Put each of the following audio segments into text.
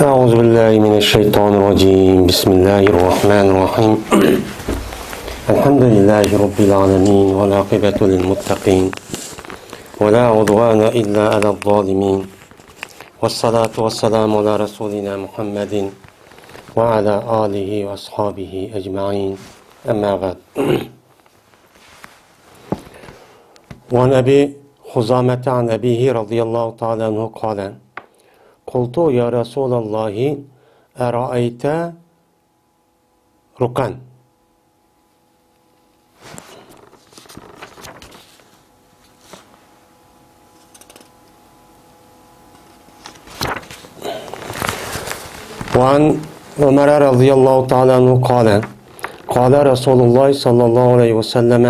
أعوذ بالله من الشيطان الرجيم بسم الله الرحمن الرحيم الحمد لله رب العالمين والعاقبة للمتقين ولا عدوان إلا على الظالمين والصلاة والسلام على رسولنا محمد وعلى آله وأصحابه أجمعين أما بعد وعن أبي خزامة عن أبيه رضي الله تعالى عنه قال قلت يا رسول الله أرأيت رقا وعن عمر رضي الله تعالى عنه قال رسول الله صلى الله عليه وسلم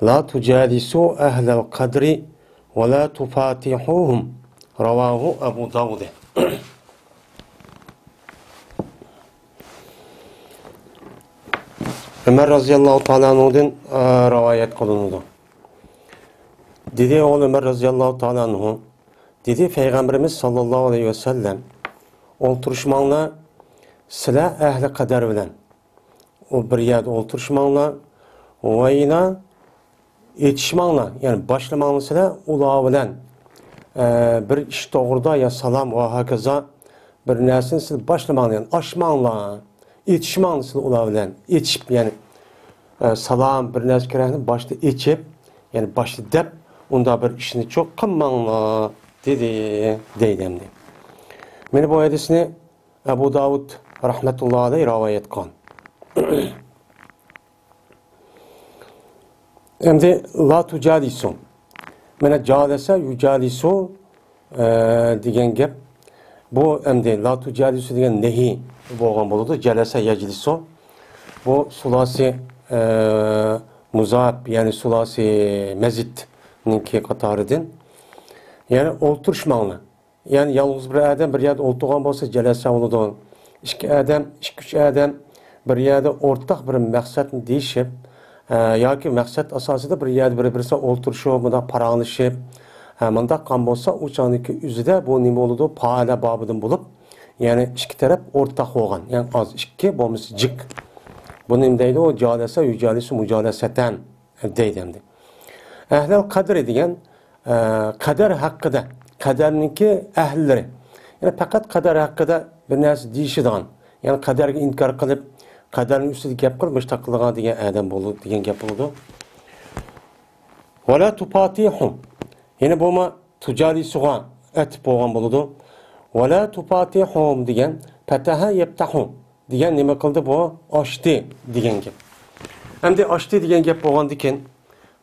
لا تجالسوا أهل القدر ولا تفاتحوهم رواه أبو داود Ömer radıyallahu ta'ala anhu'dan rivayet kılındı. Dedi oğul Ömer radıyallahu ta'ala anhu, dedi Peygamberimiz sallallahu aleyhi ve sellem olturuşmanla sila ehli kader bilen o bir yerde olturuşmanla o yine yetişmanla yani başlamanla sila ulağı bilen bir iş doğruda ya salam ve hakaza bir nersin siz başlamanla yani aşmanla yetişmanla sila ulağı bilen yetişip yani salam bir nersin kerahını başta yetişip yani başta dep onda bir işini çok kımmanla dedi deydemdi. Meni bu hadisini Ebu Davud rahmetullahi aleyhi rivayet kılın. Şimdi la tucalisu. Mene calese yucalisu diyen gep. Bu emdi la tucalisu diyen nehi boğan buludu. Calese yeclisu. Bu sulasi muzab yani sulasi mezitninki katarıdın. Yani olturuşmanlı. Yani yalnız bir adam bir yerde oturgan bolsa celese oludu. İki adam, üç adam bir yerde ortak bir maksatını değişip yoki maksat asosida bir yerde bir-birisi o'ltirishib, bunda paranglashib, bunda qilgan bo'lsa, o'shaniki o'zida bu nima bo'ladi? Faala bobidan bo'lib, ya'ni ikki taraf o'rtaq bo'lgan. Ya'ni az ikki bo'lmasa jik. Buni nima deydi? O jalasa yujalisu mujalasatan deydi endi. Ahlul qadr degan qadar haqida, qadarniki ahllari. Ya'ni faqat qadar haqida bir narsa deyishadigan, ya'ni qadarga inkor qilib qadarning ustida gap qilib mushtaq qilgan degan adam bo'ldi degan gap bo'ldi. Wala tufatihum. Ya'ni bo'lma tujalisuga atib bo'lgan bo'ldi. Wala tufatihum degan fataha yaftahu degan nima qildi bu? Ochdi degan gap. Endi ochdi degan gap bo'lgandikan,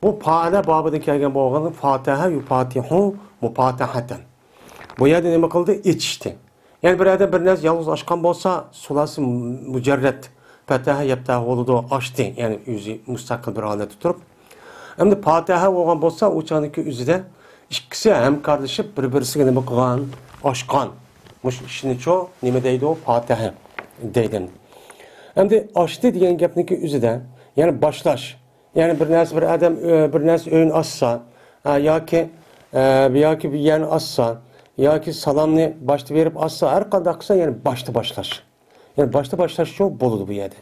bu faala bobida kelgan bo'lgan fataha yufatihu mufatahatan. Bu yerda nima qildi? Ichishdi. Yani bir adam bir narsa yalnız açkan bolsa sulasi mujarrad fataha yaptahu oldu açtı yani yüzü müstakil bir halde tutup. Hem de fataha olan bolsa uçaniki yüzüde ikisi hem kardeşip birbirine nima qilgan açkan. Muş işini çoğu nima deydi o fataha deydi. Hem de açtı degan gapniki yüzüde yani başlaş. Yani bir adam bir narsa öğün açsa yoki bir yani açsa yoki salamni başta verip açsa her qanday qilsa yani başlaş. Yani başlaş çok bo'ladi bu yerda.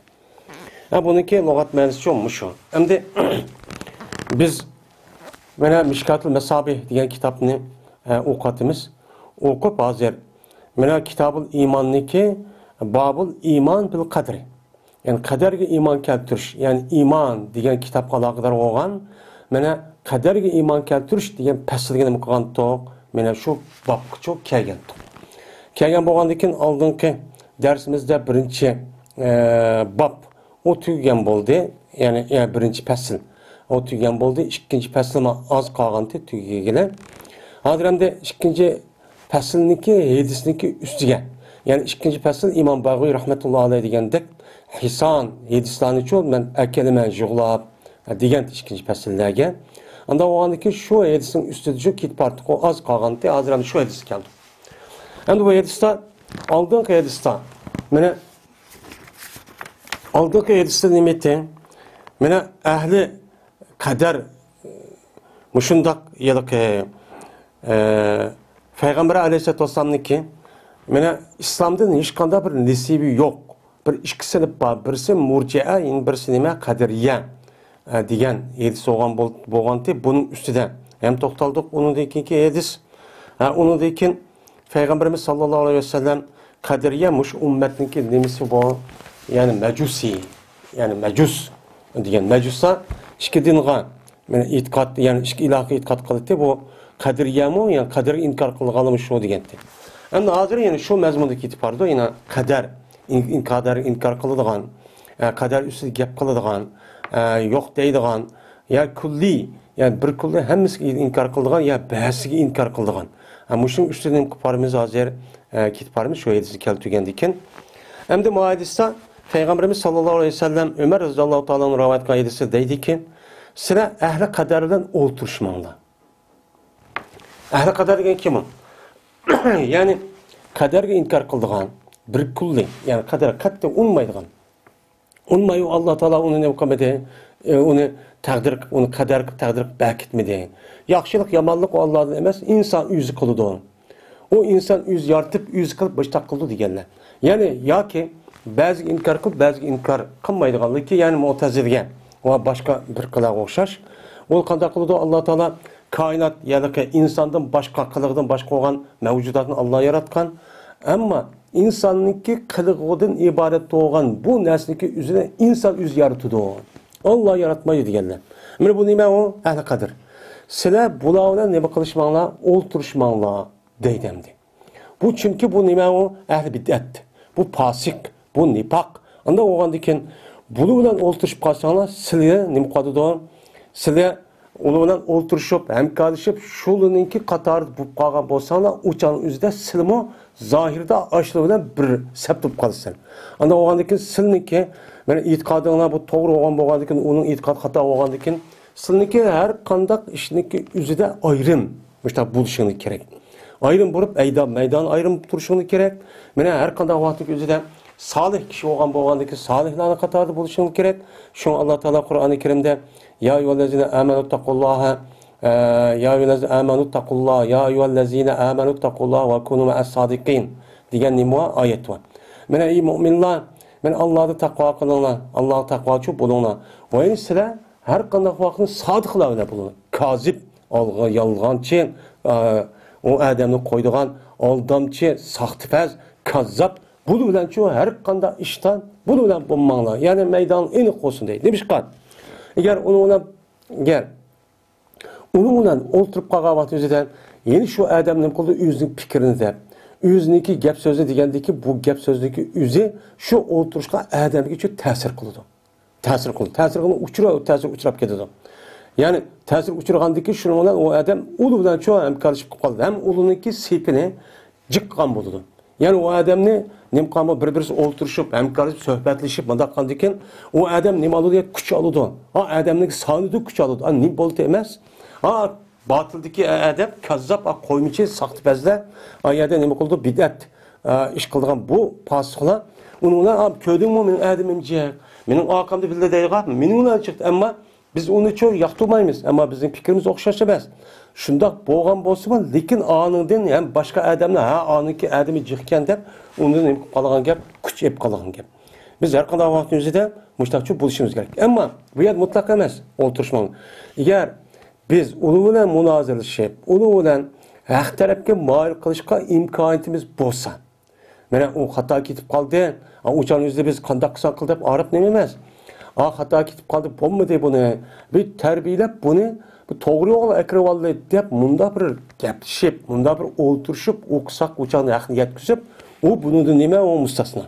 Ha buniki lug'at ma'nosi cho'mmush shu. Endi biz mana Mishkatul Masabih degan kitobni o'qitamiz. O'qib hozir mana Kitabul Iyonniki Babul iymon bil qadri. Yani qadarga iymon keltirish, yani iymon degan kitobga aloqador bo'lgan mana qadarga iymon keltirish degan faslga nima qilgan to'q mana shu bobga çok kelgan. Kelgan bo'lgandan keyin oldingi dersimizde birinchi bob o tugagan bo'ldi. Yani birinchi fasl o tugagan bo'ldi. Ikkinchi faslma oz qolgandi tugagani. Hozir endi ikkinchi faslniki hadisniki ustiga. Yani ikkinchi fasl İmam Bag'viy rahmetullohi alayhi degandek Hisan hadislarni cho'l men akaliman jug'lab degan ikkinchi fasllarga. Anda o'g'andiki shu hadisning ustida shu ketib ortiq oz qolgandi. Hozir ham shu hadis keldi. Endi bu hadisda oldingi hadisda mana oldingi hadisda nima aytdi? Mana ahli qadar mushundaq yoki Peygamber Aleyhisselatü Vesselam'nınki Mana islomda hech qanday bir nasibi yo'q. Bir ikki sinf bor. Birisi murji'a, birisi nima? Qadariya degan hadis bo'lganda buning ustida ham to'xtaldik. Undan keyingi hadis, undan keyin Payg'ambarimiz sallallohu alayhi vasallam Qadariya mush ummatniki nimasi bor? Ya'ni majusi, ya'ni majus degan majuslar ikki dinga mana e'tiqod, ya'ni ikki ilohga e'tiqod qildi. Bu Qadariyami, ya'ni qadar inkor qilganimi shu degandi. Endi hozir yana shu mazmunda ketib bordi, yana qadar inkor qiladigan, qadar ustida gap qiladigan, yo'q deydigan, ya kulli, ya'ni bir kulli hammasiga inkor qiladigan, ya ba'siga inkor qiladigan. Mushuning ustida ham qilparimiz hozir ketib boramiz shu hadisni keltirgandan keyin. Endi bu hadisda Payg'ambarimiz sallallohu alayhi vasallam Umar roziyallohu ta'ala rivoyat qilgan hadisda deydiki, sizlar ahli qadar bilan o'ltirishmanglar. Ahli qadar degan kim? Ya'ni qadarga inkor qiladigan, bir kulli, ya'ni qadar qattiq unmaydigan. Unmayu Alloh taolo uni nima qilmadi? Uni taqdir, uni qadar taqdir bekitmedi. Yaxshilik, yomonlik Allohdan emas, inson o'zi qiladi. O inson o'zi yaratib, o'zi qilib boshqa qildi deganlar. Ya'ni yoki ba'zi inkor qilib, ba'zi inkor qilmaydiganligi, ya'ni Mu'tazilga va boshqa bir qilarga o'xshash. U qanday qildi? Alloh taolo kainat, ya'ni insondan boshqa qilig'idan boshqa bo'lgan mavjudotni Alloh yaratgan. Ammo insonniki qilig'idan iborat bo'lgan bu narsaniki o'zini inson o'zi yaratdi. Alloh yaratmaydi deganlar. Mana bu nima u? Ahli qadr. Sizlar bular bilan nima qilishmanglar? O'ltirishmanglar deydimdi. Bu chunki bu nima u? Ahli bid'at. Bu fasik, bu nifoq. Unda o'g'andan keyin bular bilan o'ltirishib qolsanglar, sizlar nima qiladi? Sizlar ular bilan o'ltirishib, hamkorlashib, shularninki qatori bo'lib qolgan bo'lsanglar, o'chan o'zida silmo zohirda ashlar bilan bir sap turib qolasiz. Unda o'g'andan keyin silniki, mana e'tiqodinglar bu to'g'ri bo'lgandan keyin, uning e'tiqodi xato bo'lgandan keyin, silniki har qanday ishniki o'zida ayrim mushta bo'lishini kerak. Ayrim bo'lib, maydon ayrim turishini kerak. Mana har qanday vaqtning o'zida solih kishi bo'lgandan keyin solihlarning qatorida bo'lishini kerak. Shuni Alloh taolo Qur'oni Karimda ya ayyuhallazina amanu taqulloha ya ayyuhallazina amanu taqulloha ya ayyuhallazina amanu taqulloha va kunu ma'as sodiqin degan nima oyat bor. Mana ey mu'minlar, men Allohga taqvo qilinglar, Allohga taqvochi bo'linglar. Va endi sizlar har qanday vaqtni sodiqlar bilan bo'linglar. Kozib, yolg'onchi, o odamni qo'ydigan aldamchi, saxtipaz, kazzab bu bilan chu har qanday ishdan bu bilan bo'lmanglar. Ya'ni maydon aniq bo'lsin deydi. Nimishqa? Agar uni bilan o'ltirib qolgan vaqtingizda, yeni shu odamning qildi o'zining fikrini deb, o'ziniki gap so'zi degandiki, bu gap so'zniki o'zi shu o'ltirishga odamga chu ta'sir qiladi. Ta'sirni uchrab ketadi. Ya'ni ta'sir uchirgandiki, shuning bilan u odam ulu bilan chu hamkorlashib qoldi. Ham uluniki sepini jiqqan bo'ladi. Ya'ni u odamni nimqamı bir-birisi o'ltirishib, hamkorlashib, suhbatlashib, bunday qilgandan u odam nima oladi? Kuch oladi. Odamning sonida kuch oladi. Nima bo'ldi emas? Batildagi odam kazzab, qo'ymichi, saxtibazlar, oyada nima qildi? Bid'at ish qilgan bu fosiqlar. Uni bilan ko'rdingmi, mening odamimchi, mening orqamda bildi deydigan, mening bilan chiqdi, ammo biz uni cho'q yoqtirmaymiz, ammo bizning fikrimiz o'xshash emas. Shundoq bo'lgan bo'lsa-mu, lekin oningdan ham boshqa odamlar oniki odami jiqkan deb undan nima qolgan gap, kuch ep qolgan gap. Biz har qanday vaqtimizda mushtaqchi bo'lishimiz kerak. Ammo bu yer mutlaq emas, o'ltirishmang. Agar biz uni bilan munozirlashib, uni bilan haq tarafga moyil qilishga imkoniyatimiz bo'lsa, mana u xato ketib qoldi, o'shaningizda biz qanday qilsak qil deb arab nima emas. Xato ketib qoldi, bo'lmadi buni. Bir tarbiyalab buni bu to'g'ri yo'l akrivalli deb munda bir gapishib, munda bir o'ltirishib, o'qisak, o'chani yaqin yetkazib, u bundan nima o mustasno.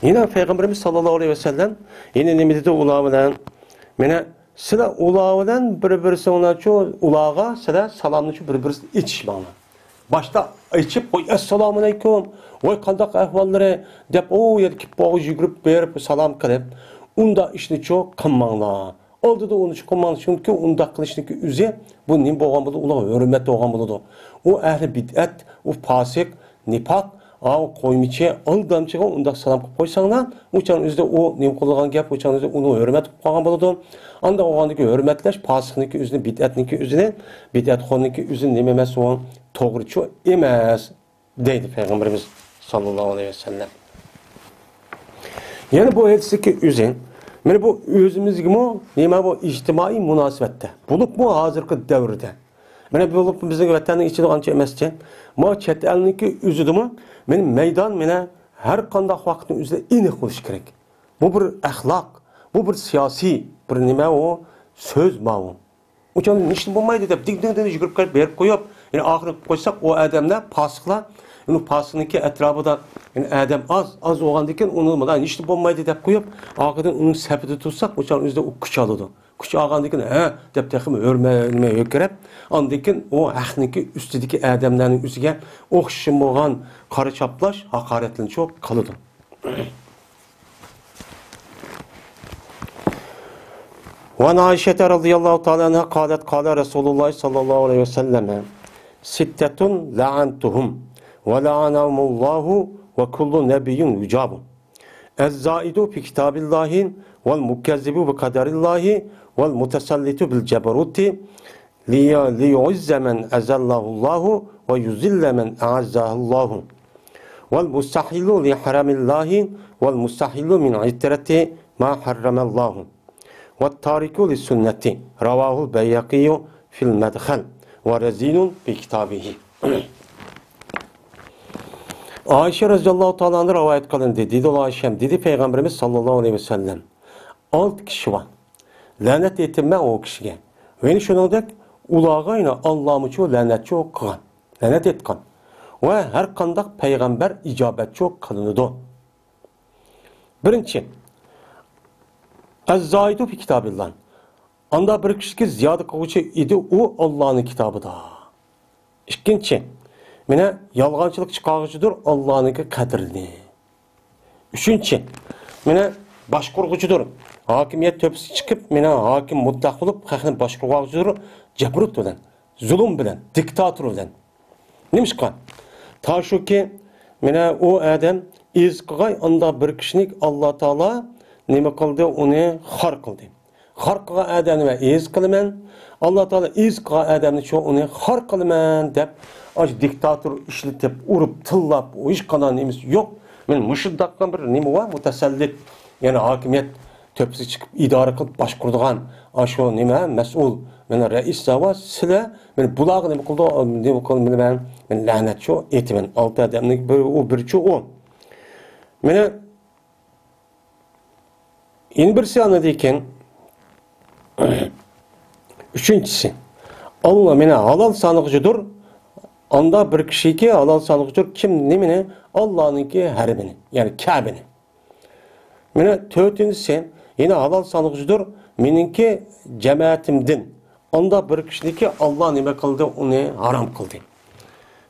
Yine Peygamberimiz sallallohu alayhi vasallam yine nima dedi ular bilan? Mana sizlar ular bilan bir-biringizni ularga sizlar salomni bir-biringizni ichishmanglar. Boshda ichib qo'y, assalomu alaykum, voy qanday ahvollari deb o yerga bo'g'i yugurib berib salom qilib, unda ishni qilmanglar. Oldida onu qilmang, chunki unda qilishniki o'zi bu nima bo'lgan bo'ladi? Ular hurmat bo'lgan bo'ladi. U ahli bid'at, u fosiq, nifoq, qo'ymichi, aldamchiga unda salom qilib qo'ysanglar, o'chan o'zida u nima qilgan gap, o'chan o'zida uni hurmat qilib qolgan bo'ladi. Anda o'g'andagi hurmatlash fosiqniki o'zini, bid'atniki o'zini, bid'atxonniki o'zini nima emas, u to'g'ri emas. deydi Peygamberimiz sallallahu aleyhi ve sellem. Yani bu hadisteki üzün, yani bu özümüzge mi, nima bu ictimai münasebette. Bulup mu hazırki devrde. Yani bulup bizim vatanın içinde anca emesçe, ma chet elniki üzüdü mü, benim meydan mene her kandak vaktin üzerinde inik kılış gerek. Bu bir ahlak, bu bir siyasi, bir nima o söz mağun. O zaman niçin bulmaydı deyip dik yürüp gelip berip koyup, yani ahirine koysak o adamlar pasıkla, yani pasınınki etrafı da yani adam az oğandayken unutmadan niçin bulmaydı deyip koyup, ahirden onun sepeti tutsak, o zaman üzerinde o kıç alıyordu. Kıç ağandayken deyip tekimi örme ökerep, andayken o ahirindeki üstündeki adamların üzerine okşım olan karı çaplaş, hakaretlin çok kalıdı. وعن عائشة رضي الله تعالى عنها قالت قال رسول الله صلى الله عليه وسلم ستة لعنتهم ولعنهم الله وكل نبي يجاب الزائد في كتاب الله والمكذب بقدر الله والمتسلط بالجبروت ليعز من أذله الله ويذل من أعزه الله والمستحيل لحرم الله والمستحيل من عترة ما حرم الله وَالتَّارِكُ لِسُنَّةِ رَوَاهُ الْبَيَّقِيُّ فِي الْمَدْخَلِ وَرَزِينٌ بِكِتَابِهِ Ayşe radıyallahu ta'ala anı rivayet kılın dedi. Ayşem dedi Peygamberimiz sallallahu aleyhi ve sellem. 6 kişi var. Lanet etme o kişiye. Ve şunundak ulağayla Allah'ımı lanet çok kılan. Lanet etkan. Ve her kandak peygamber icabet çok kılınıdı. Birinci. Ez-zaidu fi kitabillah. Anda bir kişi ziyade kılıcı idi o Allah'ın kitabı da. İkinci, mene yalgancılık çıkarıcıdır Allah'ın kadrini. Üçüncü, mene başkurgucudur. Hakimiyet töpüsü çıkıp mene hakim mutlak olup hakimiyet başkurgucudur. Cebrut bilen, zulüm bilen, diktatör bilen. Neymiş kan? Ta şu ki mene o adam izgay anda bir kişilik Allah Teala nima qildi uni xor qildi. Xor qilgan odamni iz qilaman. Alloh taolo iz qilgan odamni shu uni xor qilaman deb diktator ishlatib, urib, tillab, hech qanday nimiz yo'q. Men mushiddaqqan bir nima va mutasallit, ya'ni hokimiyat to'pisi chiqib idora qilib boshquradigan shu nima mas'ul, mana rais va sizlar men bularga nima qildi, men la'nat shu aytaman. 6 odamning biri u, biri u. Meni yeni birisi anladıyken üçüncüsü Allah mene halal sanıqcıdır. Anda bir kişi ki halal sanıqcıdır. Kim nemini? Allah'ınki harimini. Yani Kabe'ni. Mene dördüncüsü yine halal sanıqcıdır. Meninki cemaatimdin. Anda bir kişi ki Allah nime kıldı onu haram kıldı.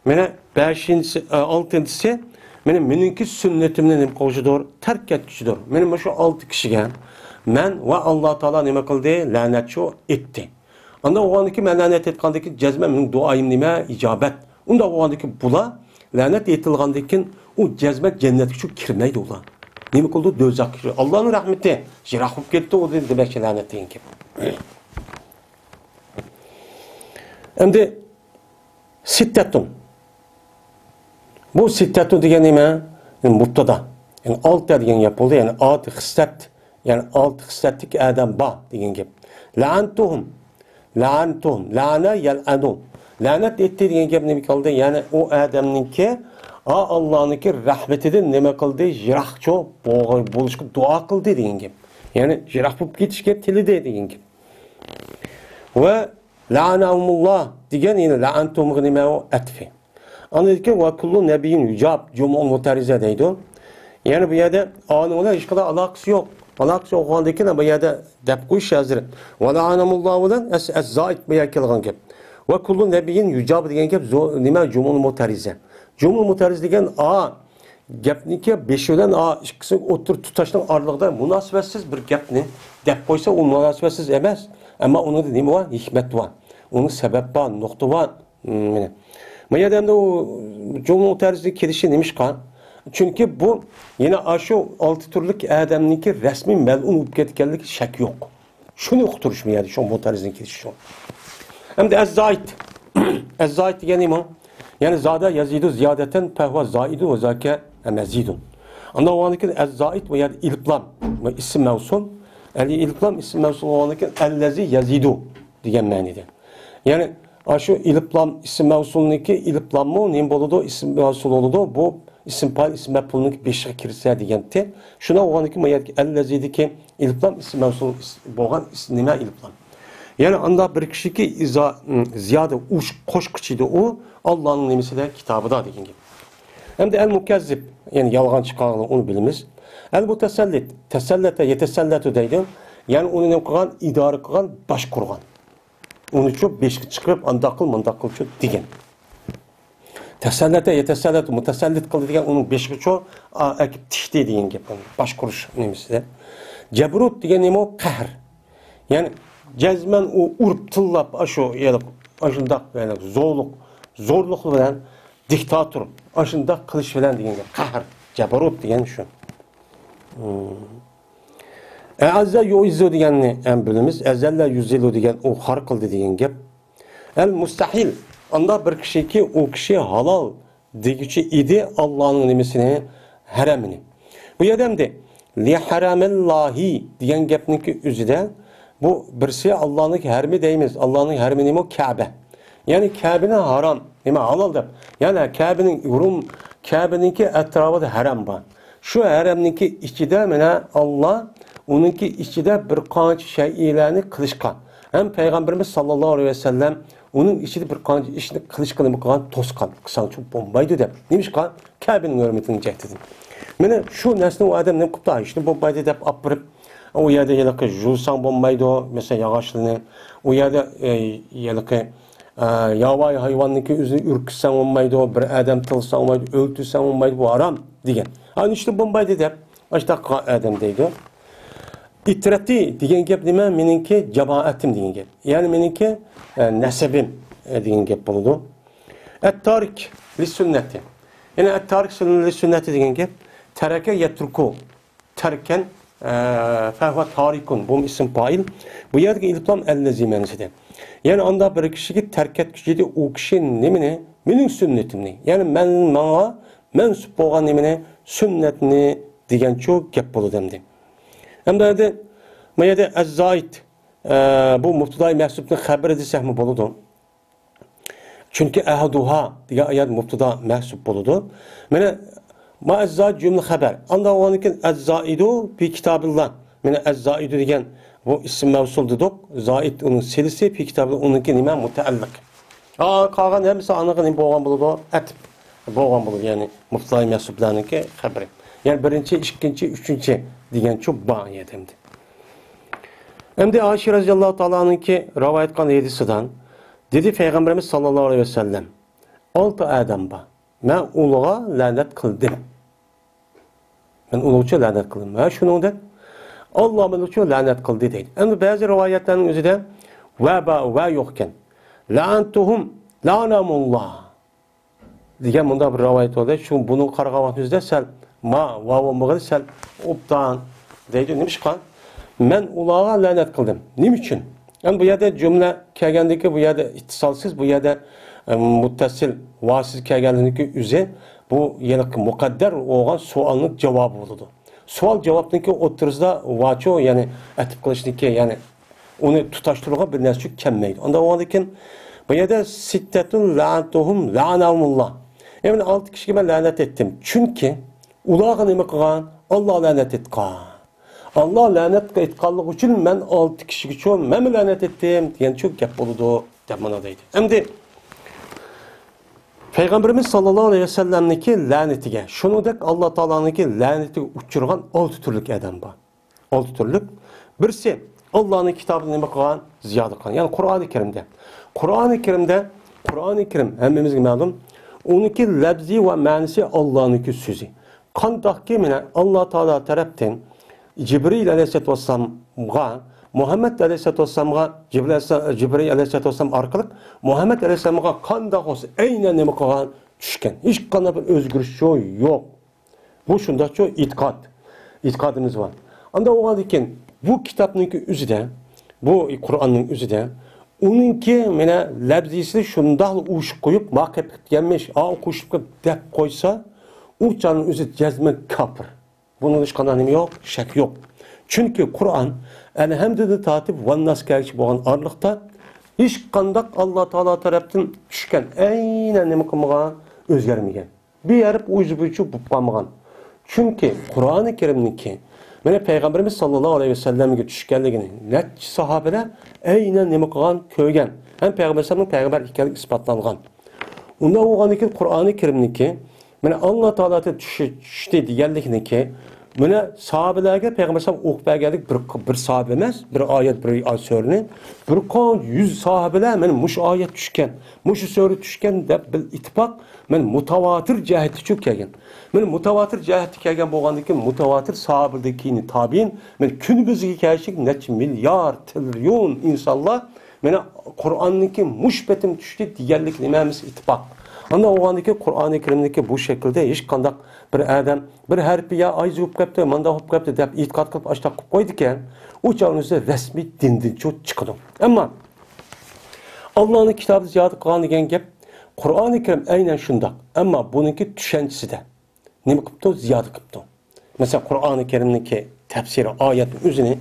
Mene beşincisi, altıncısı meninki sünnetimden nime kılcıdır. Terk etkiçidir. Menin şu 6 kişiye men ve Allah Teala nime kıldı? Lanetçi etti. Anda o andaki men lanet etkandaki cezme menin duayım nime icabet. Onda o andaki bula lanet etilgandakin o cezme cennetki şu kirmeydi ola. Nime kıldı? Dözak. Allah'ın rahmeti. Jirahıp gitti o dedi demek ki lanet deyin ki. Şimdi sittetun. Bu sittetun diyen nime? Yani muttada. Yani 6 degan yapıldı. Yani 6 hisset. Yani 6 hissettik adam ba degan gap. La'antuhum. La'ana yel'anu. Lanet etti degan gap nima qildi? Yani o adamninki Allah'ınki rahmetidan nima qildi? Jirahcho bo'lishga duo qildi degan gap. Yani jirah bo'lib ketishga tilida degan gap. Ve la'anahumullah degan yani la'antuhum nima o atfi. Anladaki ve kullu nebiyyin yücab cum'un mutarize deydi. Yani bu yerde anımla hiç kadar alakası yok. Alakası yok olandaki bu yerde dep koyuş yazdır. Ve la'anamullahu olan ez-zait bir kelgan gap. Ve kullu nebiyyin yücab degan gap nima cum'un mutarize. Cum'un mutarize degan gapniki beşo'dan ikkisi o'tir tutashning orlig'ida munosabatsiz bir gapni deb qo'ysa u munosabatsiz emas. Ammo unda nima bor? Hikmat bor. Uning sabab bor, nuqta bor. Bu yerdemde o cumhur terzisi kelişi neymiş kan? Çünkü bu yine şu 6 türlük adamınki resmi melun olup ketkenlik şek yok. Şunu uqturish mı yani şu bu terzinin kelişi şu. Hem de ez-zait. Ez-zait degani mi? Yani zada yazidu ziyadeten fehva zaidu ve zake mezidun. Anda olanıkin ez-zaid ve yani ilplam ve isim mevsul. İlplam isim mevsul olanıkin ellezi yazidu diyen manide. Yani şu ilplam isim mevsulunki ilplam mı neyim boludu isim mevsul oludu bu isim pay isim mevsulunki beşe kirse diyente. Şuna olanıkin mayat ellezidiki ilplam isim mevsul boğan nime ilplam. Yani anda bir kişiki ziyade uç koş kıçıydı o Allah'ın nimesi de kitabı da dediğin gibi. Hem de el-mukezzib yani yalgan çıkarını onu bilimiz. El-mutesellit tesellete yeteselletu deydi. Yani onu ne kılan idare kılan baş kurgan. Onu çok beşik çıkıp andakıl mandakıl çok digen. Tesellete yeteselletu mutesellit kıldı digen onun beşik çok ekip tişti diyen gibi. Baş kuruş nimesi de. Cebrut diyen nemi o kahr. Yani cezmen o urup tıllap aşo yani aşındak yani zorluklu veren diktatör aşında kılıç falan diyen kahr cebarut diyen şu. Azza yuizzu diyen en bölümümüz ezella yüzillu diyen o har kıldı diyen gep. El mustahil anda bir kişi ki o kişi halal diye idi Allah'ın nimesini haremini. Bu yedemde li haramellahi diyen gepniki üzüde bu birisi Allah'ın harmi deyimiz. Allah'ın harmi nemi o Kabe. Yani Kabe'nin haram. Nime halaldır. Yani Kabe'ninki etrafı da haram var. Şu haramninki içinde mene Allah onunki içinde bir kanç şeylerini kılışkan. Hem Peygamberimiz sallallahu aleyhi ve sellem onun içinde bir kanç işini kılışkanı kan toskan. Kısan çok bombaydı de. Neymiş kan? Kabe'nin hürmetini cehdedin. Mene şu nesne o adam ne kupta işte bombaydı de apırıp o yerde yelke julsan bombaydı o mesela yağışlığını o yerde yelke yavay hayvanlıki üzü ürküsen olmaydı o bir adam tılsan olmaydı öldürsen olmaydı bu haram diyen. Hani işte bombaydı de işte adam deydi. İttirati diyen gep nime meninki cemaatim diyen gep. Yani meninki nesebim diyen gep buludu. Et-tarik li sünneti. Yani et-tarik li sünneti diyen gep tereke yetruku. Terken fehve tarikun. Bu isim fail. Bu yerdeki ilplam ellezi menisidir. Yani anda bir kişi terk etkici o kişinin nemine benim sünnetimni. Yani bana mensup olan nemine sünnetini diyen çok gep bolu demdi. Hem de mayede ez-zaid bu muftudayı mehsubni haber edilsek mi boludu? Çünkü ehaduha diye ayet muftuda mehsub boludu. Mene ma ez-zaid cümle haber. Anda o anki ez-zaidu fi kitabillah. Mene ez-zaidu diyen bu isim mevsul dedik. Zaid onun silisi fi kitabı onunki nime muteallik. Kalan hemsi anıqın boğan buludu. Et boğan buludu yani muftudayı mehsublarınki haberi. Yani birinci, ikinci, üçüncü diyen çok bağ yedemdi. Hem de Ayşe radıyallahu ta'ala'nınki rivayet kan yedisidan dedi Peygamberimiz sallallahu aleyhi ve sellem 6 adam ba. Ben uluğa lanet kıldım. Ben uluğa lanet kıldım. Ve şunu da Allah uluğa lanet kıldı değil. Hem bazı rivayetlerin özü de ve yokken la'antuhum la'namullah diye bunda bir rivayet oldu. Şu bunun kargavat yüzde sel ma vavamıgı sel optan deydi. Neymiş kan? Ben ulağa lanet kıldım. Niçin? Yani bu yerde cümle kelgendeki bu yerde ittisalsiz bu yerde muttasil vasız kelgendeki üze bu yelik mukadder olan sualın cevabı oldu. Sual cevaptaki oturuzda vaço yani etip kılıştaki yani onu tutaştırılan bir nesçük kemmeydi. Onda o andakin bu yerde sittetun la'antuhum la'anahumullah. Yani 6 kişiye ben lanet ettim. Çünkü ulağa nime kılan Allah lanet etkan. Allah lanet etkanlık için ben 6 kişi için ben lanet ettim diyen çok gep oldu demanadaydı. Hem de Peygamberimiz sallallahu aleyhi ve sellem'deki lanetiga şunu dek Allah Taala'nınki laneti uçurgan 6 türlük adam var. 6 türlük. Birisi Allah'ın kitabını nime kılan ziyade kılan. Yani Kur'an-ı Kerim'de. Kur'an-ı Kerim hemimizge malum onunki lafzi ve manisi Allah'ınki sözü. Kandak ki Allah Teala taraftan Cibril aleyhisselatü vesselam'a Muhammed aleyhisselatü vesselam'a Cibril aleyhisselatü vesselam arkalık Muhammed aleyhisselam'a kandak olsa aynen neme kılan düşken. Hiç kandak bir özgürlük yok. Bu şunda çok itikadımız var. Anda o halde bu kitapnınki üzüde bu Kur'an'ın üzüde Onunki mene labzisi şundaq uşuq qoyub maqib gelmiş, qo'shib deb qo'ysa, u canın o'zi jazma kafir. Bunun hech qanday nima yo'q, shak yo'q. Chunki Qur'on alhamdulillah tatib va naskarchi bo'lgan orliqda hech qanday Alloh taolo tarafdan tushgan aynan nima qilmagan, o'zgarmagan. Bir yarib o'zi bo'yicha bo'lib qolmagan. Chunki Qur'oni Karimniki mana Peygamberimiz sallallohu alayhi vasallamga tushganligini necha sahobalar aynan nima qilgan, ko'rgan. Ham Peygamberimiz payg'ambar ekanligi isbotlangan. Unda o'g'aniki Qur'oni Karimniki mana Alloh taolodan tushdi deganlikniki mana sahobalarga Peygamberimiz o'qib berganlik bir sahoba emas, bir oyat, bir so'rni, bir qon 100 sahobalar mana mush oyat tushgan, mush so'ri tushgan deb bil ittifoq men mutavatir jihati chu kelgan. Men mutavatir jihati kelgan bo'lgandan keyin mutavatir sahobalardagi tabiin men kunimizga kelishik necha milliard trillion insonlar meni Qur'onniki mushbatim tushdi deganlik nimamiz ittifoq. Anda o'g'andaki Qur'oni Karimdagi bu shaklda hech qanday bir odam bir harfi ya ayz bo'lib qolibdi, manda bo'lib qolibdi deb e'tiqod qilib ashta qilib qo'ydi ekan, u chog'ingizda rasmiy dindan chiqadi. Ammo Allohning kitobi ziyoda qilgan degan gap Qur'oni Karim aynan shundoq. Ammo buniki tushanchisida nima qilibdi? Ziyoda qilibdi. Masalan, Qur'oni Karimniki tafsiri oyatning o'zini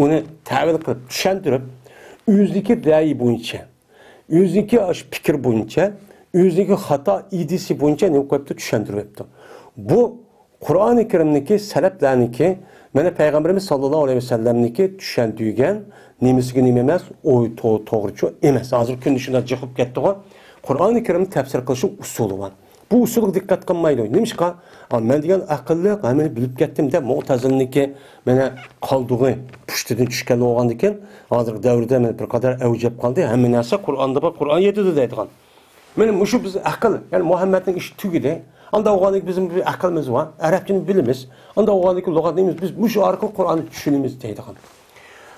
uni ta'vil qilib tushuntirib, o'zligi ra'yi bo'yicha, o'zligi fikr bo'yicha o'zligi xato idisi bo'yicha nima qilibdi? Tushuntiryapti. Bu Qur'oni Karimniki salaflarniki mana Peygamberimiz sallallohu alayhi vasallamniki tushuntirgan nimasiga nima emas, o'y to'g'richa emas. Hozir kun shunday chiqib ketdi-ku. Qur'oni Karimni tafsir qilish usuli bor. Bu usulga diqqat qilmaydi. Nimishqa? Men degan aqlli, hamini bilib ketdim deb Mu'tazilniki mana qoldig'i pushtidan tushgan bo'lgandan keyin hozir davrda men bir qadar avjab qoldi. Hamma narsa Qur'onda bor, Qur'on yetadi deydigan. Men mushu biz aql, ya'ni Muhammadning ishi tugidi. Anda o'g'anlik bizim bir aqlimiz bor, arabchani bilamiz. Anda o'g'anlik lug'atimiz biz mushu orqali Qur'onni tushunamiz deydigan.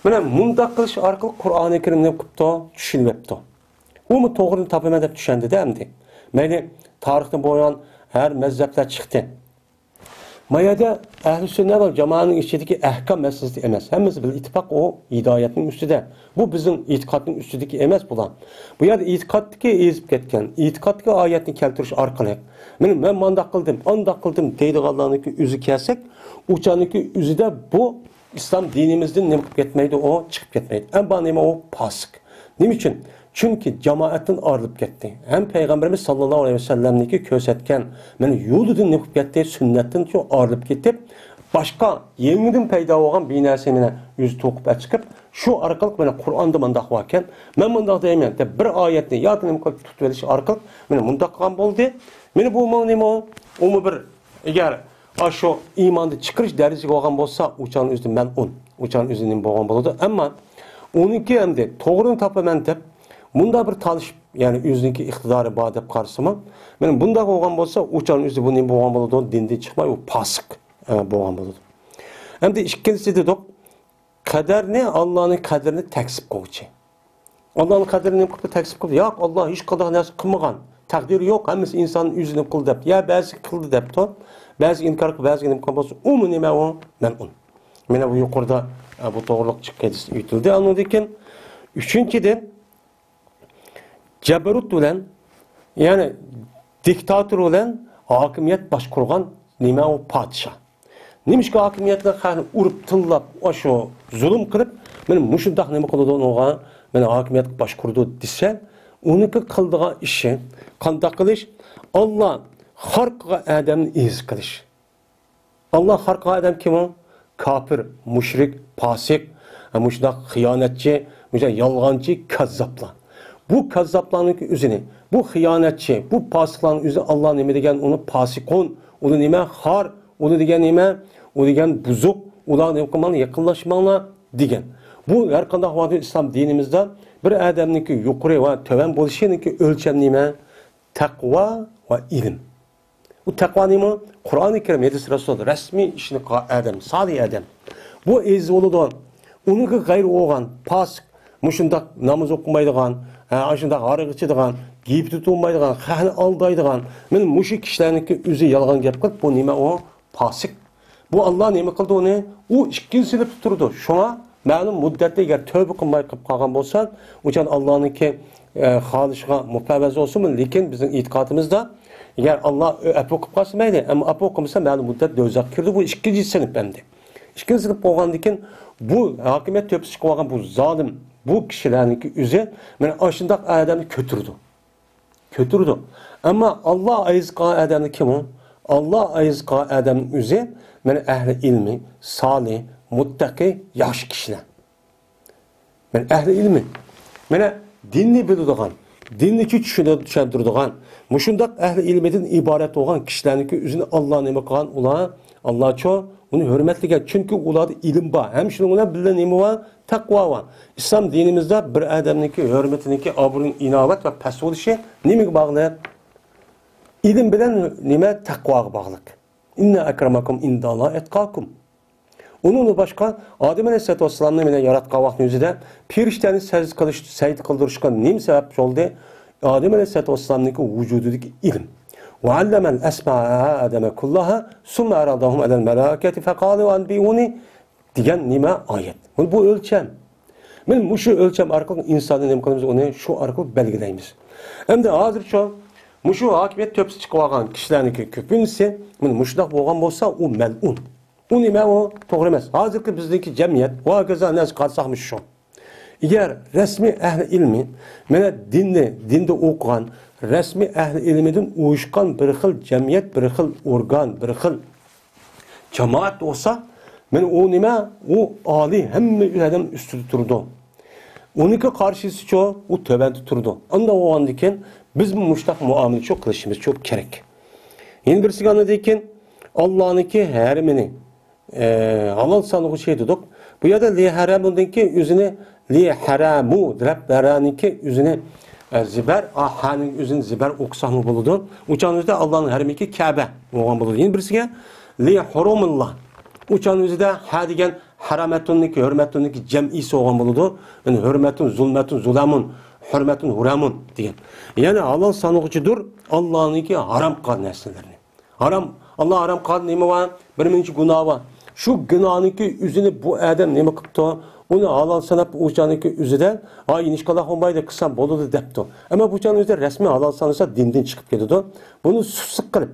Mana mundaq qilish orqali Qur'oni Karimni qilibdi, tushunyapti. U mu to'g'rini topaman deb tushundida endi. Mayli tarixdan bo'lgan har mazhablar chiqdi. Mayada ahli sunnat va jamoaning ichidagi ahkam masalasi emas. Hammasi bil ittifoq o hidoyatning ustida. Bu bizning e'tiqodning ustidagi emas bular. Bu yerda e'tiqodga ezib ketgan, e'tiqodga oyatni keltirish orqali men mandaq qildim deydiganlarniki o'zi kelsak, uçaniki o'zida bu islom dinimizdan nima qilib ketmaydi, o chiqib ketmaydi. Ammo nima o fasik. Nima uchun? Çünkü cemaatdan ayrılıp gitti. Hem Peygamberimiz sallallahu aleyhi ve sellem'deki kösetken, yani yoludan ne gitti, sünnetten çok ayrılıp gitti. Başka yeniden peyda olan bir nersemine yüz tokup çıkıp, şu arkalık bana Kur'an'da mandak varken, ben mandak diyemem de bir ayetini ya da ne kadar tutuveriş arkalık, bana mandak kan oldu. Beni bu mu ne mi o mu bir, eğer şu imanda çıkırış derisi olan olsa, uçağın üzerinde ben uçağın üzerinde boğan buldu. Ama onunki hem de doğrunu tapamen de, bunda bir talış, yani özünki iktidarı bağ deb qarasam, men bunda bo'lgan bo'lsa, uçan o'zi buning bo'lgan bo'ladi, dindan chiqmay, u pasiq bo'lgan bo'ladi. Endi ikkinchisi dedik, qadarni Allohning qadrini taksib qiluvchi. Allohning qadrini nima qilib taksib qildi? Yo'q, Alloh hech qanday narsa qilmagan. Taqdiri yo'q, hammasi insonning o'zini qildi deb. Ya ba'zi qildi debdi, ba'zi inkor qilib, ba'zi nima qilib bo'lsa, u nima u? Men un. Mana bu yuqorida bu to'g'riliq chiqqan aytildi. Andan keyin uchinchidan Ceberut bilen, yani diktatör olan hakimiyet başkurgan nima o padişah. Nimişki hakimiyetler xani urup tıllap, şu zulüm kırıp, benim muşundaq nima qiladi oğa, meni hakimiyet başkurdu dese, onunki qildigan işi, qandaq qilish, Allah xalqqa adamni iz qilish. Allah xalqqa adam kim o? Kafir, müşrik, fasik, muşundaq xiyanetçi, muşundaq yalgancı, kazzaplar. Bu kazzaplarning o'zini, bu xiyonatchi, bu pasiqlarning o'zi Alloh nima degan, uni pasiqon, uni nima xor, uni degan nima, u degan buzuq, ular nima qilmang, yaqinlashmanglar degan. Bu har qanday vaqtda islom dinimizda bir odamniki yuqori va tovan bo'lishiniki o'lcham nima? Taqvo va ilm. Bu taqvo nima? Qur'oni Karim hadis rasul rasmiy ishni odam, solih odam. Bu ezvoludon, uniki g'ayr o'g'an, pasiq, mushundaq namoz o'qimaydigan, aşında harık içidigan, giyip tutulmaydigan, xani aldaydigan, men muşu kişilerniki özü yalgan gap qilib, bu nima o? Pasik. Bu Allah nima qildi onu? U ikkinchisini tuturdu. Şuna ma'lum muddatda agar tövbe qilmay qilib qolgan bo'lsa, o'shan Allohniki xohishiga mufavvaz bo'lsinmi, lekin bizning e'tiqodimizda agar Alloh afu qilib qolsa mayli, ammo afu qilmasa ma'lum muddat do'zaxga kirdi. Bu ikkinchi sinf endi. Ikkinchi sinf bo'lgandan keyin bu hokimiyat tepsi chiqib olgan bu zolim bu kishilarniki o'zi mana shundoq odamni ko'tirdi. Ammo Alloh aziz qilgan odamni kim u? Alloh aziz qilgan odamning o'zi mana ahli ilmi, solih, muttaqi, yaxshi kishilar. Mana ahli ilmi, mana dinni biladigan, dinni tushuntiradigan, mushundaq ahli ilmidan iborat bo'lgan kishilarniki o'zini Alloh nima qilgan ular, Allohcho uni hurmatlagan. Chunki ularda ilm bor. Ham shuning bilan birga nima bor? Taqvo bor. Islom dinimizda bir odamniki hurmatiniki, obro'ning inovat va past bo'lishi nimaga bog'liq? İlim bilen nime takvaga bağlık. İnne akramakum indallah etkakum. Onun başka Adem Aleyhisselatü Vesselam'ın bile yaratkan vakti yüzüde pirişlerini secde kıldırışkan nim sebep oldu? Adem Aleyhisselatü Vesselam'ın vücudundaki ilim. Ve allemel esma'a ademe kullaha sümme aradahum edel melaketi fekalu anbiyuni diyen nime ayet. Bu ölçem. Bu şu ölçem arkalık insanın imkanımız onu şu arkalık belgileyimiz. Hem de hazır şu muşu hakimiyet töpsü çıkıp algan kişilerniki köpünsü, muşlaq bolgan bolsa o mel'un. O nime o doğru emas. Hazırki bizdeki cemiyet o güzel nasıl kalsakmış şu. Eğer resmi ehli ilmi, mene dinde okuyan, resmi ehli ilmiden uyuşkan bir xil cemiyet, bir xil organ, bir xil cemaat olsa, men o nime o ali hem adam üstü durdu. Onunki karşısı çoğu o tövbenti turdu. Anda o andayken biz bu muştaq muamele çok kılışımız çok gerek. Yeni birisi anladıyken Allah'ınki harimini halal sanığı şey dedik. Bu ya da li haramundaki yüzüne li haramu dirab haraniki yüzüne ziber ahanin yüzüne ziber oksahmı buludu. Uçağınızda Allah'ın harimiki Kabe olan buludu. Yeni birisi li hurumullah. Uçağınızda ha degen harametunniki hürmetunniki cem'isi olan buludu. Yani hürmetun zulmetun zulamun hürmetun huramun diyen. Yani Allah sanıqçıdır Allah'ınki haram kılan nesnelerini. Haram, Allah haram kılan neymi var? Birinci günah var. Şu günahınki yüzünü bu adam neymi kıptı? Onu Allah sanıp uçağınki yüzüde ay inişkallah olmaydı kısan boludu depti. Ama bu uçağın yüzüde resmi Allah sanırsa dinden çıkıp gidiyordu. Bunu sık kılıp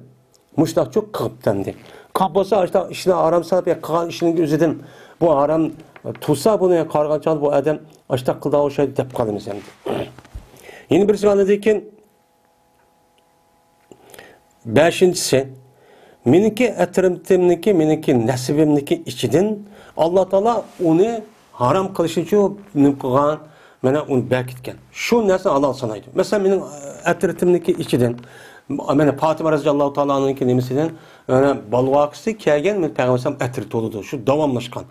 muşlaq çok kılıp dendi. Kap olsa işte işine haram sanıp ya kılan işinin yüzüden bu haram tutsa bunu kargançal bu adam açta kılda o şey dep kalımız hem. Yeni birisi anladıyken beşincisi meniki etrafımdaki meniki nasibimdeki içiden Allah Teala onu haram kılışı için kılgan bana onu bekitken. Şu nasıl Allah sanaydı. Mesela benim etrafımdaki içiden bana Fatıma radıyallahu ta'ala'nınki nemisinden öyle balvaqısı kelgen men peygamberim etrafı oldu. Şu davamlaşkan.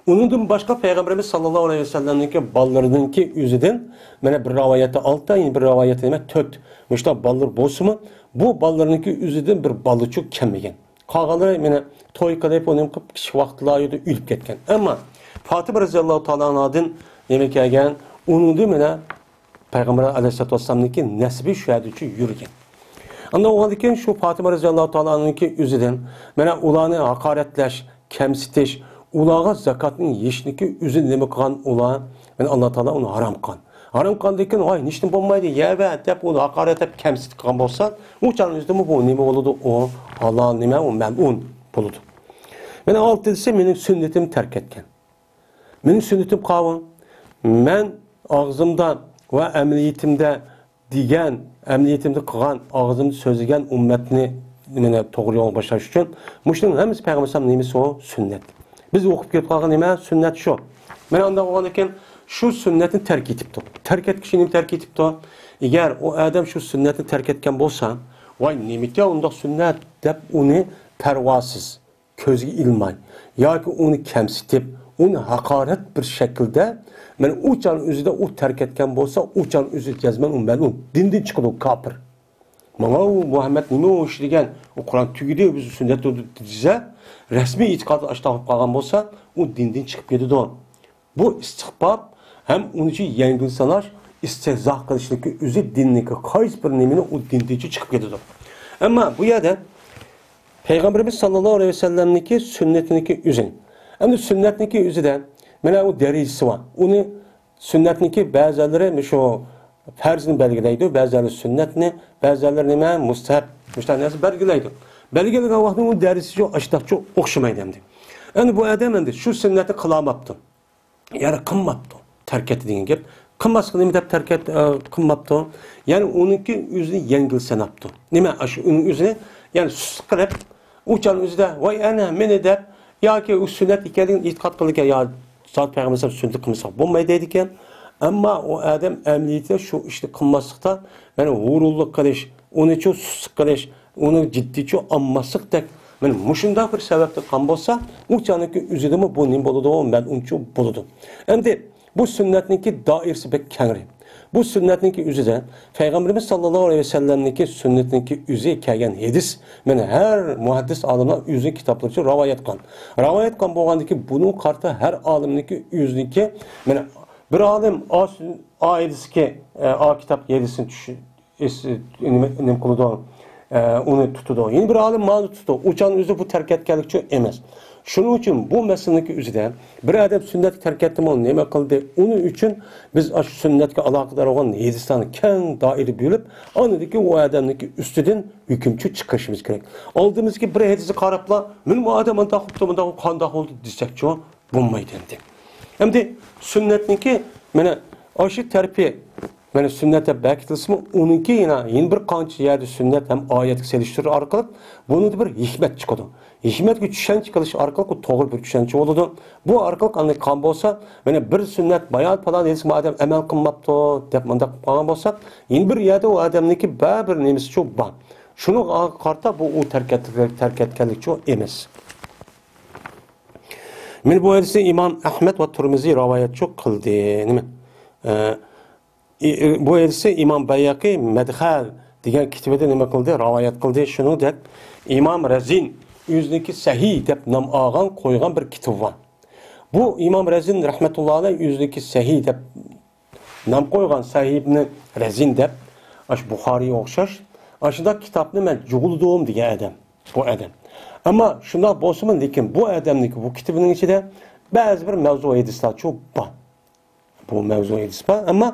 Onundan başka Peygamberimiz sallallahu aleyhi ve sellem'deki ballarınınki yüzüden bana bir rivayete altta yine bir rivayete demek tört. Müşta ballar bolsu mu? Bu ballarınınki yüzüden bir balı çok kemegen. Kağaları bana toy kadayıp onun kışı vaxtlarıydı ülüp ketken. Ama Fatıma radıyallahu ta'ala'nın adın demek egen onundan bana Peygamber aleyhissalatu vesselam'daki nesbi şühedüçü yürügen. Anda o halde şu Fatıma radıyallahu ta'ala'nınki yüzüden bana ulanı hakaretleş, kemsitiş, ulağa zakatın yeşniki üzün nemi kılan ulağa, yani Allah Teala onu haram kılan. Haram kılan deyken, ay niştin bulmaydı, yeve etip onu hakaret edip kemsit kılan bolsa, uçanın üstüme bu nemi oludu, o Allah'ın nemi, o mel'un buludu. Yani alt dediyse benim sünnetimi terk etken. Benim sünnetim kavun, ben ağzımdan ve emniyetimde diyen, emniyetimde kılan, ağzımda sözlegen ümmetini doğru yol başlaş için, müşterin hemisi Peygamber nemisi o sünnet. Biz okup gelip kalkan neme? Sünnet şu. Ben anda olanırken şu sünnetin terk etipti. Terk et kişinin terk etipti. Eğer o adam şu sünnetin terk etken bolsa, vay nemete onda sünnet dep onu pervasız, közge ilmay, ya ki onu kemsitip, onu hakaret bir şekilde, ben uçan üzüde o terk etken bolsa, uçan üzü cezmen melun. Dinden çıkıdı kapır. Bana Muhammed nime o işlegen, o Kur'an tüyüde bizi sünnet dize, resmi itikadı açtağıp kalgan bolsa, o dinden çıkıp gidiyordu on. Bu istihbab hem onun için yengin sanar, istehzah kılışındaki üzü dinliki kayız bir nemine o dindeci çıkıp gidiyordu. Ama bu yerde Peygamberimiz sallallahu aleyhi ve sellem'deki sünnetindeki üzün. Hem de sünnetindeki üzüden Mana o derecesi var. Onu sünnetniki bazıları şu farzını belgileydi, bazıları sünnetni, bazıları nima mustahab, mustahab belgileydi. Belgilegen vaqtda o derecesi çok aşdaqçı oxşamaydı endi. Endi bu adam endi şu sünneti kılamaptı. Yani kılmaptı. Terk etti degan gap. Qilmasligini deb terk et qilmapti. Yani onunki o'zini yengil sanapti. Nima shu uning o'zini yani susut qilib, o'chani o'zida voy ana meni deb yoki u sunnat ekanligini e'tiqod qilgan yo zot payg'ambar sunnat qilmasak bo'lmaydi deydi ekan. Ammo u odam amaliyotda shu ishni qilmaslikda mana g'ururlik qilish, uni chu susut qilish, uni jiddiy olmaslikdek mana mushunday bir sababdan qilgan bo'lsa, o'chaniki o'zidami bu nim bo'ladi, men uncha bo'ladi. Endi bu sünnetninki dairesi pek kengri. Bu sünnetninki üzüde Peygamberimiz sallallahu aleyhi ve sellem'ninki sünnetninki üzü kelgen hadis. Yani her muhaddis alimler üzü kitapları rivayet kan. Rivayet kan boğandaki bunun kartı her alimninki üzündeki yani bir alim a hadisi a kitap hadisini onu tutudu. Yeni bir alim malı tutudu. Uçan üzü bu terk etkenlik çok emez. Şunun için bu meselindeki üzere bir adam sünnet terk ettim onu neme kıldı. Onun için biz şu sünnetke alakadar olan Hedistan'ı keng dairi bölüp anladaki o adamdaki üstüden hükümçü çıkışımız gerek. Aldığımız ki bir hedisi karapla ben bu adamın da kandak oldu desek çoğu bulmaydı dendi. Hem de sünnetninki bana aşı terpiye mana sünnete bekitilsimi onunki yine bir qancha yerde sünnet hem ayetga selishtir orqali buni bir hikmet chiqadi. Hikmetga tushuncha qilish orqali bu to'g'ri bir tushuncha bo'ladi. Bu orqali qanday qilgan bo'lsa, mana bir sünnet bayon falan desak, odam amal qilmabdi deb munda qilgan bo'lsak, yine bir yerde o odamniki bir nemisi çok bor. Shuni qarta bu u terk etganlik çok emas. Men bu hadisni İmam Ahmed ve Tirmizi rivoyat çok qildi. Nima? Bu hadisi İmam Bayyaqi Medhal degan kitobida nima qildi? Rivoyat qildi. Shuningdek İmam Razin o'ziniki sahih deb nom olgan qo'ygan bir kitob bor. Bu İmam Razin rahmetullohi alayh o'ziniki sahih deb nom qo'ygan sahihni Razin deb ash Buxoriy o'xshash. Ashunda kitobni men jug'uldim degan adam. Bu adam. Ammo shunday bo'lsa-mu, lekin bu odamniki bu kitobining ichida ba'zi bir mavzu hadislar çok bor. Bu mavzu hadis bor, ammo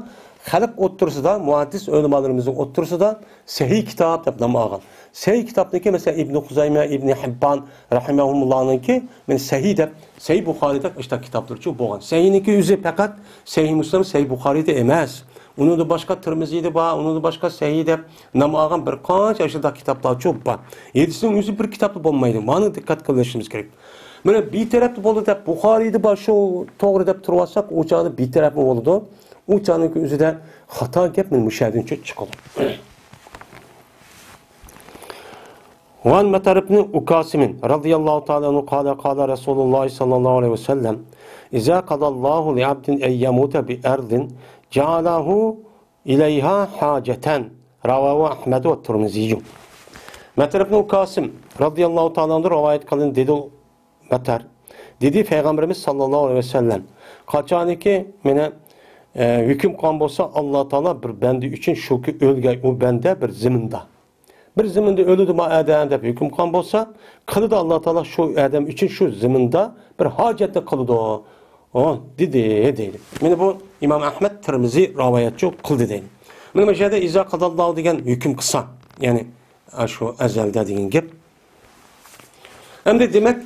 xalq o'ttirsida, muhaddis ulamolarimiz o'ttirsida sahih kitob deb nom olgan. Sahih kitobniki mesela İbn Huzayma, İbn Hibban rahimahumullohninki men sahih deb, Sahih Buxoriyda ishta kitoblar çok bo'lgan. Sahihniki o'zi faqat Sahih Muslim, Sahih Buxoriyda emas. Uni da başka Tirmiziyda bor, uni da başka sahih deb nom olgan bir qancha ishta kitoblar çok bor. Hadisning o'zi bir kitobda bo'lmaydi. Buni diqqat qilishimiz kerak. Mana bir tarafda bo'ldi deb Buxoriyda bor shu to'g'ri deb turib olsak, u joyda bir tarafda bo'ladi. U joyning o'zida xato gap men mushadin chiqadi. Van Matar ibn Ukasim radıyallahu ta'ala anhu qala Rasulullah sallallahu aleyhi ve sellem İza qadallahu li abdin en yamuta bi ardin ja'alahu ileyha haceten ravahu Ahmed ve Tirmizi. Matar ibn Ukasim radıyallahu ta'ala anhu rivayet qilin dedi Matar. Dedi Peygamberimiz sallallahu aleyhi ve sellem qaçaniki mene hüküm qilgan bo'lsa Allah Taala bir bendi üçün shu ki o'lgay u bende bir ziminda. Bir ziminde ölüdü ma adam deb hüküm qilgan bo'lsa, qildi Allah Taala shu adam üçün shu ziminda bir hojatni qildi. O dedi. Meni bu İmam Ahmed Tirmizi rivoyatchi qildi deydi. Mana bu yerda iza qadallohu degan hüküm qilsa, ya'ni shu azalda degan gap. Endi demak,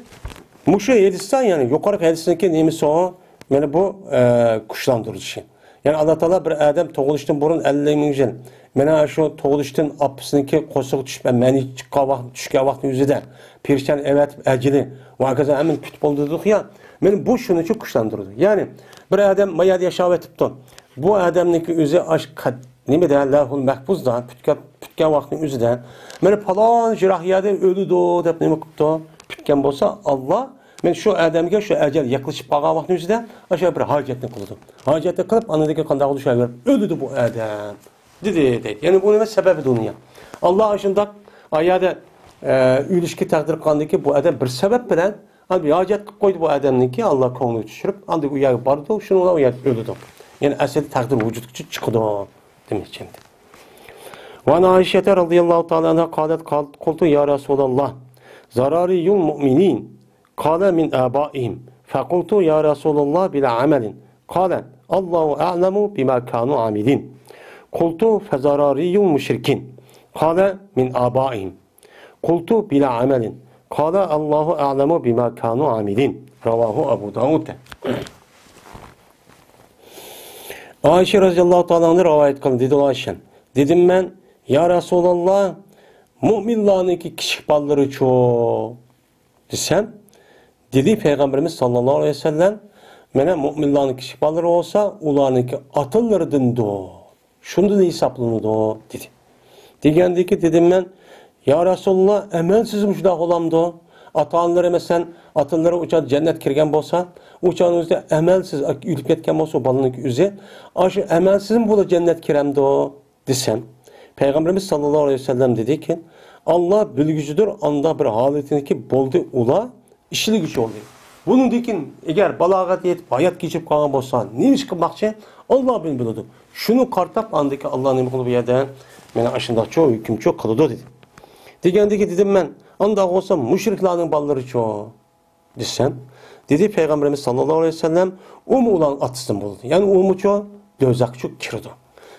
mushu hadisdan yani yuqori hadisniki nemisi o? Mana bu kuchlandirishi. Yani Allah Taala bir adam tug'ilishdan burun 50 ming yil mana shu tug'ilishdan oppisiniki qo'sig'i tushib, meni tushgan vaqt o'zida perişan evatib ajili va kaza amin kutib bo'ldi dedik ya. Men bu shuni uchun kuchlantirdi. Ya'ni bir adam mayada yashab o'tibdi. Bu odamniki o'zi nima deydi? Lahul mahfuzdan putgan vaqtning o'zida mana falon jirahiyada o'ldi deb nima qilibdi? Putgan bo'lsa Alloh men şu adamga şu ajal yaqinlashib qolgan vaqtning o'zida o'sha bir hojatni qildim. Hojatni qilib, anadagi qanday bo'lishiga o'ldi bu adam. Dedi. Yani bu nima sababi dünya? Allah shundoq oyada uyilishga taqdir qilgandiki bu adam bir sabab bilan bir hojat qilib qo'ydi bu odamniki, Alloh ko'nglini tushirib, anday u yerga bordi, shuni u yerda o'ldi. Yani asl taqdir vujudga chiqdi demoqchi. Va Aisha radhiyallohu ta'ala anha qalat qultu ya Rasulullah zarariyul mu'minin qala min abaihim فَقُلْتُ يَا رَسُولَ اللّٰهِ بِلَا عَمَلٍ قَالَ اللّٰهُ أَعْلَمُ بِمَا كَانُوا عَامِلِينَ قُلْتُ فَزَرَارِيُّ الْمُشْرِكِينَ قَالَ مِنْ آبَائِهِمْ قُلْتُ بِلَا عَمَلٍ قَالَ اللّٰهُ أَعْلَمُ بِمَا كَانُوا عَامِلِينَ Ravahu Abu Davud. Ayşe radıyallahu ta'ala rivayet kılın. Dedi Ayşe. Dedim ben ya Resulallah müminlerin iki kişi balları çok. Desem dedi Peygamberimiz sallallahu aleyhi ve sellem mene müminlerin iki kişi balları olsa ularınki atıllarıdın do. Şunu da hesaplanı do dedi. Degендeki dedim ben ya Resulallah emelsizim şuda olam do. Ata-analar mesela atınları uçan cennet kirgen bolsa, uçağın üzerinde emelsiz ülüp ketken bolsa o balının üzeri, aşı emelsizim bula cennet kiremde o desem. Peygamberimiz sallallahu aleyhi ve sellem dedi ki, Allah bilgücüdür, anda bir haletindeki boldu ula, işli güç oldu. Bunun dikin, eğer balagat yetip, hayat geçip kalan bolsa, neymiş kılmakçı? Allah bilmiyordu. Şunu kartap andaki Allah'ın emri bir yerden, beni aşında çok hüküm çok kılıdı dedi. Degендeki dedim ben, anda olsa müşriklerin balları çok desem. Dedi Peygamberimiz sallallahu aleyhi ve sellem mu ulan atısın buldu. Yani mu çok dözak çok kirdi.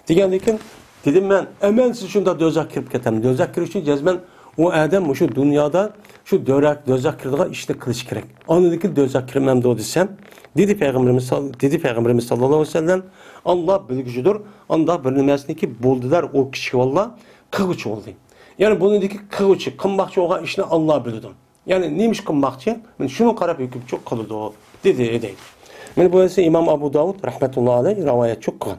Degендeki dedim ben emensiz şunda dözak kirip ketem. Dözak kirip için cezmen o adam şu dünyada şu dözak kirdiğe işte kılıç gerek. Anladaki dözak kirmem de o desem. Dedi Peygamberimiz sallallahu aleyhi ve sellem Allah bilgücüdür. Anda bilinmesindeki buldular o kişi valla kılıç oldu. Yani bunundaki kılıçı, kınbakçı olan işini Allah bildi. Yani neymiş kınbakçı? Yani şunu karab hüküm çok kılıdı o. Dedi. Yani bu ise İmam Abu Davud rahmetullahi aleyh rivayet çok kılan.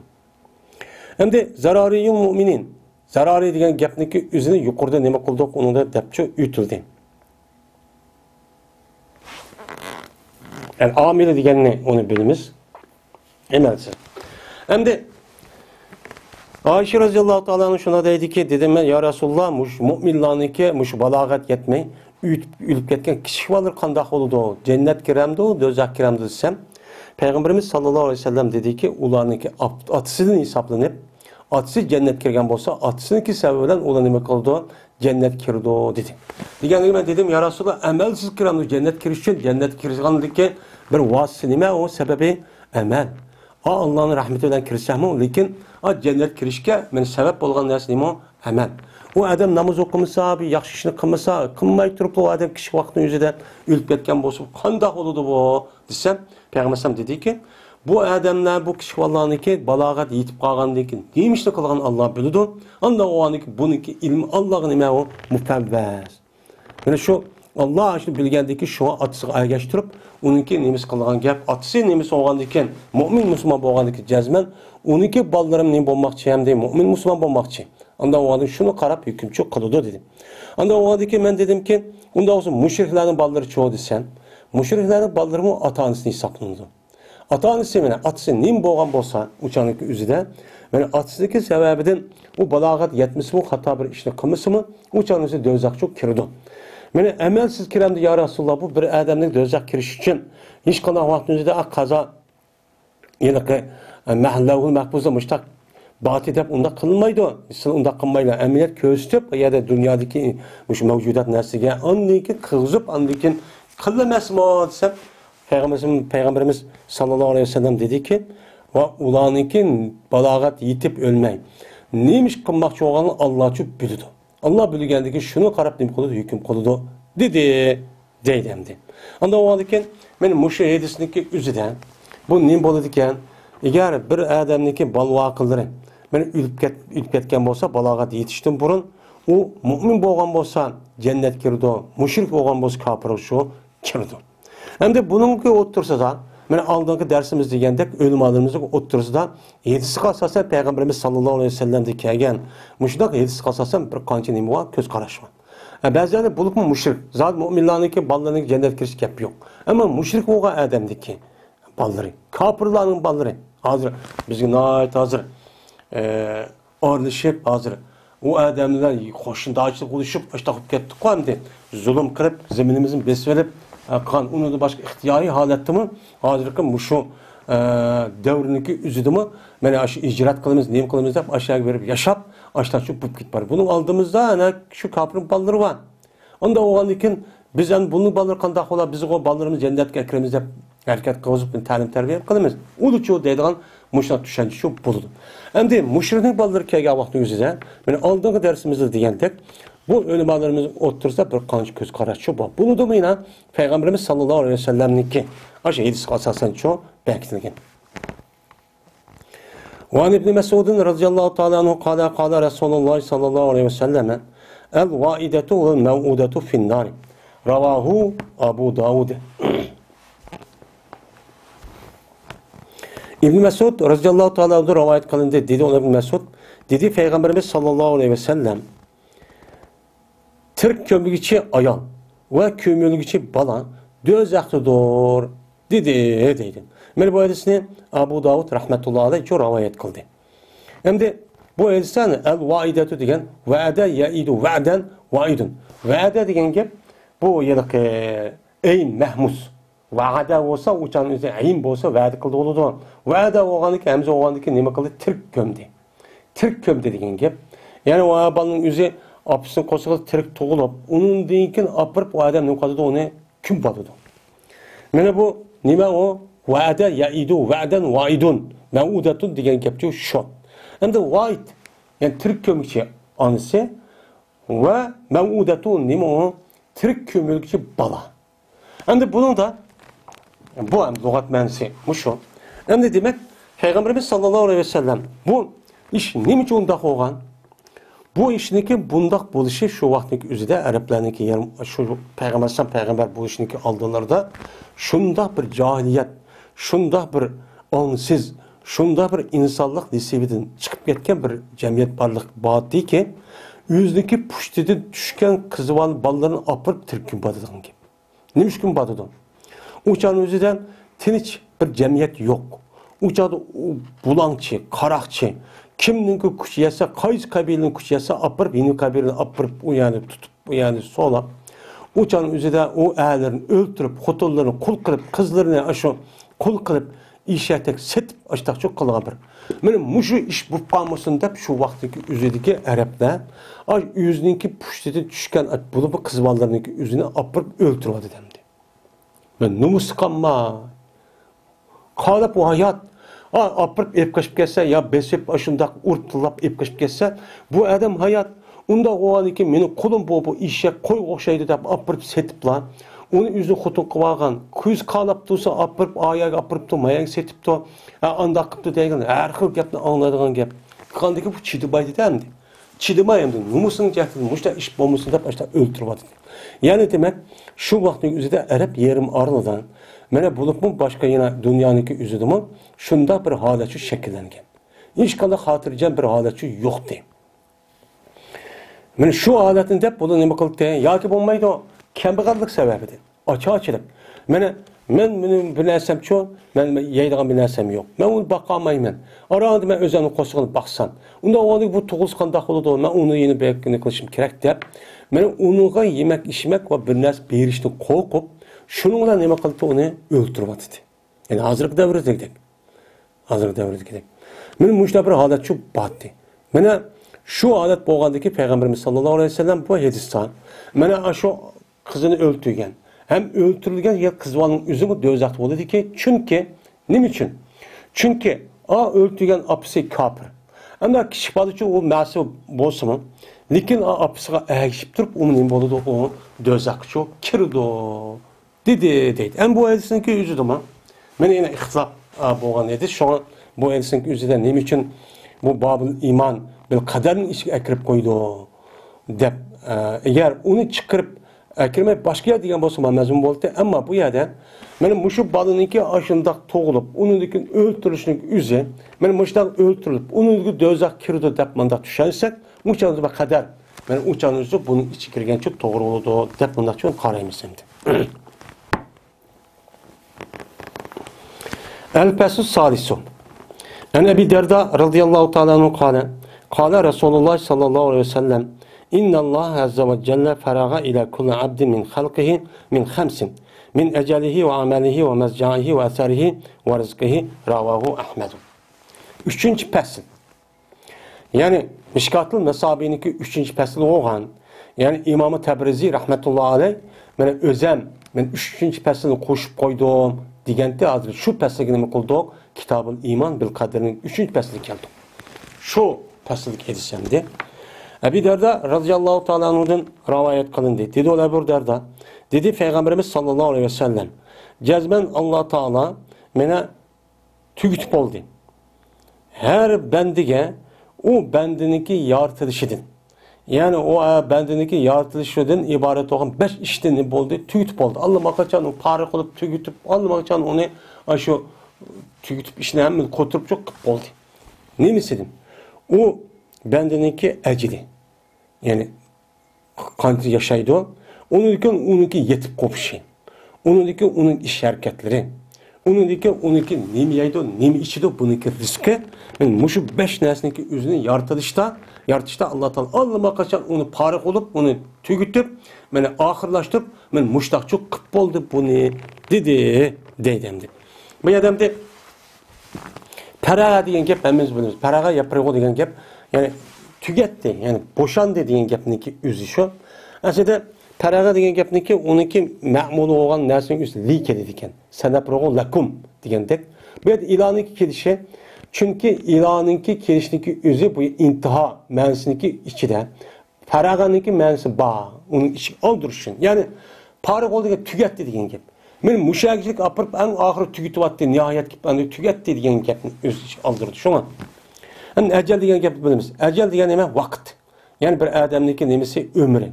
Hem de zarariyul müminin. Zarari degen gapniki üzerine yukarıda neme kıldık onun da depçe ütüldü. Yani amiri degen ne onu bilimiz. Emelsiz. Hem de Ayşe radıyallahu ta'ala şuna dedi ki dedim ben ya Resulullah müminlarınki muş balagat yetmey ülüp ketken kişi alır kandak oldu cennet kiremdi o dözak kiremdi desem Peygamberimiz sallallahu aleyhi ve sellem dedi ki ularınki atısının hesaplanıp atısı cennet kirgen bolsa atısınınki sebebiyle olan demek oldu cennet kirdi o dedi. Degендeki ben dedim ya Resulullah emelsiz kiremdi cennet kiriş için cennet kirgandaki bir vasıtı o sebebi emel. Allah'ın rahmetiyle kirişsem lekin cennet kirişke men sebep bolgan narsa nima? Amel. O adam namaz okumasa, bir yaxshi ishni qilmasa, qilmay turib o adam kishi vaqtning o'zida o'lib ketgan bo'lsa, qanday bo'ladi bu? Desam, Payg'ambar dediki, bu odamlar bu kishi vallaniki balog'at yetib qolgandan keyin nima ishni qilgan Alloh biladi. Unda o'niki buniki ilm Allohning nima u mufavvaz. Mana shu Allah aşını bilgendeki şu an atısı ergeçtirip, onunki nemiz kılgan gap, atısı nemiz olgandiken, mümin Müslüman olgandaki cezmen, onunki ballarım ne olmakçı hem de mümin Müslüman olmakçı. Anda o adam şunu karap hüküm çok kılıdı dedim. Anda o adaki ben dedim ki, onda olsun müşriklerin balları çoğu desen, müşriklerin balları mı ata-anasını hesaplandı. Ata-anası mene atısı neyim boğan bolsa uçanlık üzüde, yani atısındaki sebebiden o balagat yetmesi mi, hatta bir işine kılması mı, uçanlısı dözak çok kirdi. Meni emelsiz kiremdi ya Resulullah bu bir adamning dozaq kirish uchun hech qanday vaqtimizda qazo yani mahallahul mahfuza mushtaq bati deb unda qilmaydi. Siz unda qilmaylar. Emniyet ko'rsatib ya dunyodagi shu mavjudat narsaga andikin qilg'izib andikin qilmasmi desam Peygamberimiz sallallohu alayhi vasallam dediki va ularninki balog'at yetib o'lmay. Neymiş qilmoqchi bo'lganini Alloh chu biladi. Allah bilgendeki şunu karab neyim kılıdı, hüküm kılıdı dedi. Deydemdi. Anda o halde benim müşri hadisindeki üzüden bu neyim boludiken eğer bir adamdaki balvakılları beni ülüp ketken bolsa balagat yetiştim burun o mümin bolgan bolsa cennet kirdi. Müşrik bolgan bolsa kafir şu kirdi. Hem de bununki otursa da ben aldığımız dersimiz degендek ölüm alımızı otursa da yedisi kalsasa Peygamberimiz sallallahu aleyhi ve sellem'de kelgen müşrik yedisi kalsasa bir kançı neymi var köz karışma. Bazıları bulup mu müşrik zat müminlerindeki ballarının cennet kirişik yapıyor. Ama müşrik olan adamdaki balları kafirlerin balları hazır bizge nait hazır ağırlaşıp hazır o adamlar hoşundağıçlık oluşup açtakıp kettik koyamdı. Zulüm kırıp zeminimizin besvelip kan onu da başka ihtiyari haletті mi? Hazırkı şu devrindeki üzüdü mü? Yani icraat kılımız, neyim kılımız da aşağı verip yaşap, aşağı şu bup git var. Bunun aldığımızda şu kafirin balları var. Onda o an iken biz bunu balları kandak ola, biz o ballarımız cennet ekremizde Hərəkət qılıb təlim-tərbiyə qılmız. Odur ki, o deyilən muşuna düşənci şu buludur. Əmdi, müşrikin balları kəgə vaxtın üzrə, mən aldığın dərsimizdə deyəndək, bu ölümalarımız otursa bir qanç göz qaraşı bu. Bunu da yine Peygamberimiz sallallahu aleyhi ve sellem'in ki aşağı hadis asasen çok beklenir. وعن ابن مسعود رضي الله تعالى عنه قال رسول الله صلى الله عليه وسلم الوائدة والموءودة في النار رواه أبو داود. İbn Mesud radıyallahu ta'ala anhu rivayet kılındı dedi ona İbn Mesud dedi Peygamberimiz sallallahu aleyhi ve sellem Türk kömürgüçi ayal ve kömürgüçi bala dözaqlıdır dedi. Men bu hadisini Abu Davud rahmetullahi aleyh ki rivayet kıldı. Hem de bu hadisani el-vaidetu degen va'da ya'idu va'dan va'idun. Va'da degen gep bu yılık eyn mehmus. Va'da olsa uçanın üzerine eyn olsa va'da kıldı oldu. Va'da oğanlık emze oğanlık neme kıldı? Türk kömdü. Türk kömdü degen gep. Yani o abanın üzeri apısın koşuğu Türk toğulup onun deyinken apırıp o adam ne kadar onu küm batıdı. Mene bu nime o va'da ya'idu va'dan va'idun mev'udatun degen gepçi şu. Hem de va'id yani Türk kömürçi anısı ve mev'udatun nime o Türk kömürçi bala. Hem de bunun da bu hem lügat mənisi bu şu. Hem de demek Peygamberimiz sallallahu aleyhi ve sellem bu iş nime için undaq olğan? Bu işinki bundak buluşu şu vaxtdaki üzüde Ərəblərinki yarım şu peygamber bu işinki aldılarda şunda bir cahiliyet, şunda bir ansız, şunda bir insanlıq nisibidin çıkıp ketken bir cemiyet barlıq bağıdı ki yüzdeki puştidin düşken kızıval ballarını apırıp Türk'ün batıdığın gibi. Neymiş gün batıdığın? Uçağın üzüden tiniç bir cemiyet yok. Uçağda bulançı, karakçı, kimninki kuş yese, kayız kabilinin kuş yese apırıp, yeni kabilini apırıp, yani tutup, yani solap. Uçağın üzerinde o eğlerini öldürüp, hotullarını kul kılıp, kızlarını aşağı kul kılıp, işetek, setip, açtak çok kılağabır. Benim muşu iş bu pamusunu da şu vaxtdaki üzerdeki Ərəblər, ay yüzününki puşteti düşken bulup kızballarınınki yüzünü apırıp öldürüyordu demdi. Ben numus kanma, kalıp o hayat, apırıp ep kaçıp gelse ya besip aşındak urtulap ep kaçıp gelse bu adam hayat onda o an ki meni kolum bu işe koy oxşaydı da apırıp setip lan onu yüzünü xutun qıvağan küz qalap dursa apırıp ayağı apırıp da mayan setip de anda qıptı deyilən hər xil gepni anladığın gep qandaki bu çidibaydı demdi çidimayımdı numusun gətirdi muşta iş bombasını da başta öldürüvadı yani demek şu vaxtın üzerinde Ərəb yerim arıladan Mene bulup mu başka yine dünyanınki üzüdü mü şunda bir halatçı şekillengen. Hiç kadar hatırlayacağım bir halatçı yoktu. Mene şu halatın hep bunu ne bakılıp diye ya ki bulmaydı o kembekallık sebebidir. Açıkçılık. Ben bunu bilersem çok, ben yaydıgan bilersem yok. Ben onu bakamayım ben. Arada ben özellikle koşuğunu baksan. Onda o adı bu toğuz kandak oldu ben onu yeni bir kılışım gerek de. Ben onuğa yemek içmek ve bir nes bir işte korkup şununla neme kılıp onu öldürüvadı. Yani hazırlık devrede gidelim. Hazırlık devrede gidelim. Benim müşte bir halat çok battı. Bana şu adet boğandaki Peygamberimiz sallallahu aleyhi ve sellem bu hadistan. Bana şu kızını öldürgen. Hem öldürülgen ya kızvanın üzümü dözaktı oldu ki çünkü ne için? Çünkü öldürgen apısı kapır. Ama kişi balıcı o məsib bolsun. Lekin apısıga əgişib durub onun neyim oldu o dözakçı kirdi. Dedi. Hem bu hadisinki üzüdü mü? Ben yine ixtilaf boğan dedi. Şu an bu hadisinki üzüde ne için bu babın iman bil kaderin içine ekirip koydu. Dep. Eğer onu çıkarıp ekirmek başka yer diyen bolsa məzmun boldu. Ama bu yerden benim muşu balınınki aşındak toğulup onunki öldürüşünün üzü benim muşdan öldürülüp onunki dözak kirdi dep mandak düşensek uçağınızda kader. Ben uçağınızda bunun içi kirgen çok doğru oldu. Dep mandak çok karaymışsın. El-Pesus Salisu. En Ebi Derda radıyallahu ta'ala anhu kâle Resulullah sallallahu aleyhi ve sellem İnna Allah azze ve celle feraga ila kulli abdin min halqihi min khamsin min ecelihi ve amelihi ve mezcaihi ve eserihi ve rizkihi ravahu Ahmedu. Üçüncü pesil. Yani Mişkatlı Mesabi'ninki üçüncü pesil olan yani İmam-ı Tebrizi rahmetullahi aleyh ben özem ben üçüncü pesilini koşup koydum deganda hozir shu pasliga nima qildik? Kitobul iymon bil qadrning 3-fasliga keldik. Shu fasliga edishamdi. Abi Darda radhiyallohu ta'ala anhudan rivoyat qilindi. Dedi ular bir Darda, dedi Payg'ambarimiz sallallohu alayhi vasallam, jazman Alloh taolo meni tugitib oldi. Her bendige o bendiniki yaratılışıdır. Yani o bendiniki yaratılışıdan ibaret olan 5 işten oldu, tüyütüp oldu. Allah makaçan o para olup tüyütüp, Allah makaçan onu aşı tüyütüp işine hemen koturup çok oldu. Ne mislim? O bendiniki ecili. Yani kanıtı yaşaydı o. Onunki yetip kopuşu. Onun iş hareketleri. Onunki nemi yaydı, nemi içiydi, bununki riski. Yani şu 5 nesneki üzerine yaratışta Allah Teala Allah'ıma kaçan onu parık olup, onu tügütüp, beni ahırlaştırıp, ben muştak çok kıp oldu bunu dedi. Bu adamda paraga degan gap hemmamiz bilamiz. Paraga yapırığı degan gap, yani tügetti, yani boşandı degan gapniki özü şu. Aslında paraga degan gapniki onunki ma'mulu olan narsaning üstü like dedi ekan. Sanaprugu lakum degandek. Bu ilaniki kelişi, çünkü ilaniki kelişniki özü bu intiha ma'nosiniki ichida. Paraganiki ma'nosi ba, onun içi aldırışın. Yani para oldu tügetti degan gap. Men mushakchilik apirib eng oxiri tugatyapti, nihoyat kelib tugatdi degan gapni o'z ichiga oldirdi. Shunga. Endi ajal degan gapni bilamiz. Ajal degan nima? Vaqt. Ya'ni bir odamniki nimasi umri.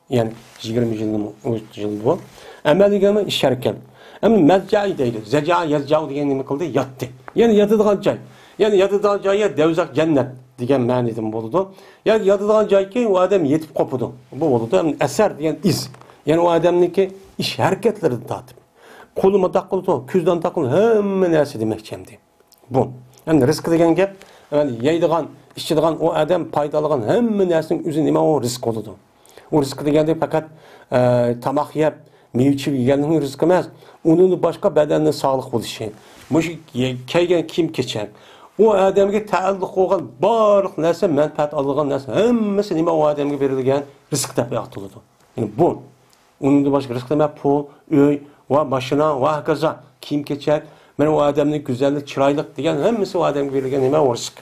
Yani 20 yılım, 30 yıl bu. Amal deganmi ish harakat. Endi mazja'i deydi. Zaja'a yazja'u degan nima qildi? Yotdi. Yani yotadigan joy. Yani yotadigan joyga davzaq jannat degan ma'noda bo'ladi. Yani yotadigan joyga u odam yetib qopadi. Bu bo'ladi. Asar degan iz. Yani o odamniki ish harakatlarini tatib. Koluma takıldı, küzden takıldı, hemen neresi demekçemdi. Bu. Yani risk degan gap, yani yeydigan, içidigan o adam paydalıgan hemen nersinin üzerine o risk oldu. O risk degende fakat tamak yap, mevçi yeganning riski emas, onun başka bedenine sağlık buluşu. Mush kelgan kim keçen. O adamga taalluq bo'lgan barliq narsa, manfaat olgan narsa, hammasi nima o adamga berilgan risk deb aytiladi. Yani bu. Onun başka risk emas, pul, uy, va başına, va kaza, kim keçer, mana o adamning güzellik, chiroylik degan hammasi o adamga berilgan nima o risk.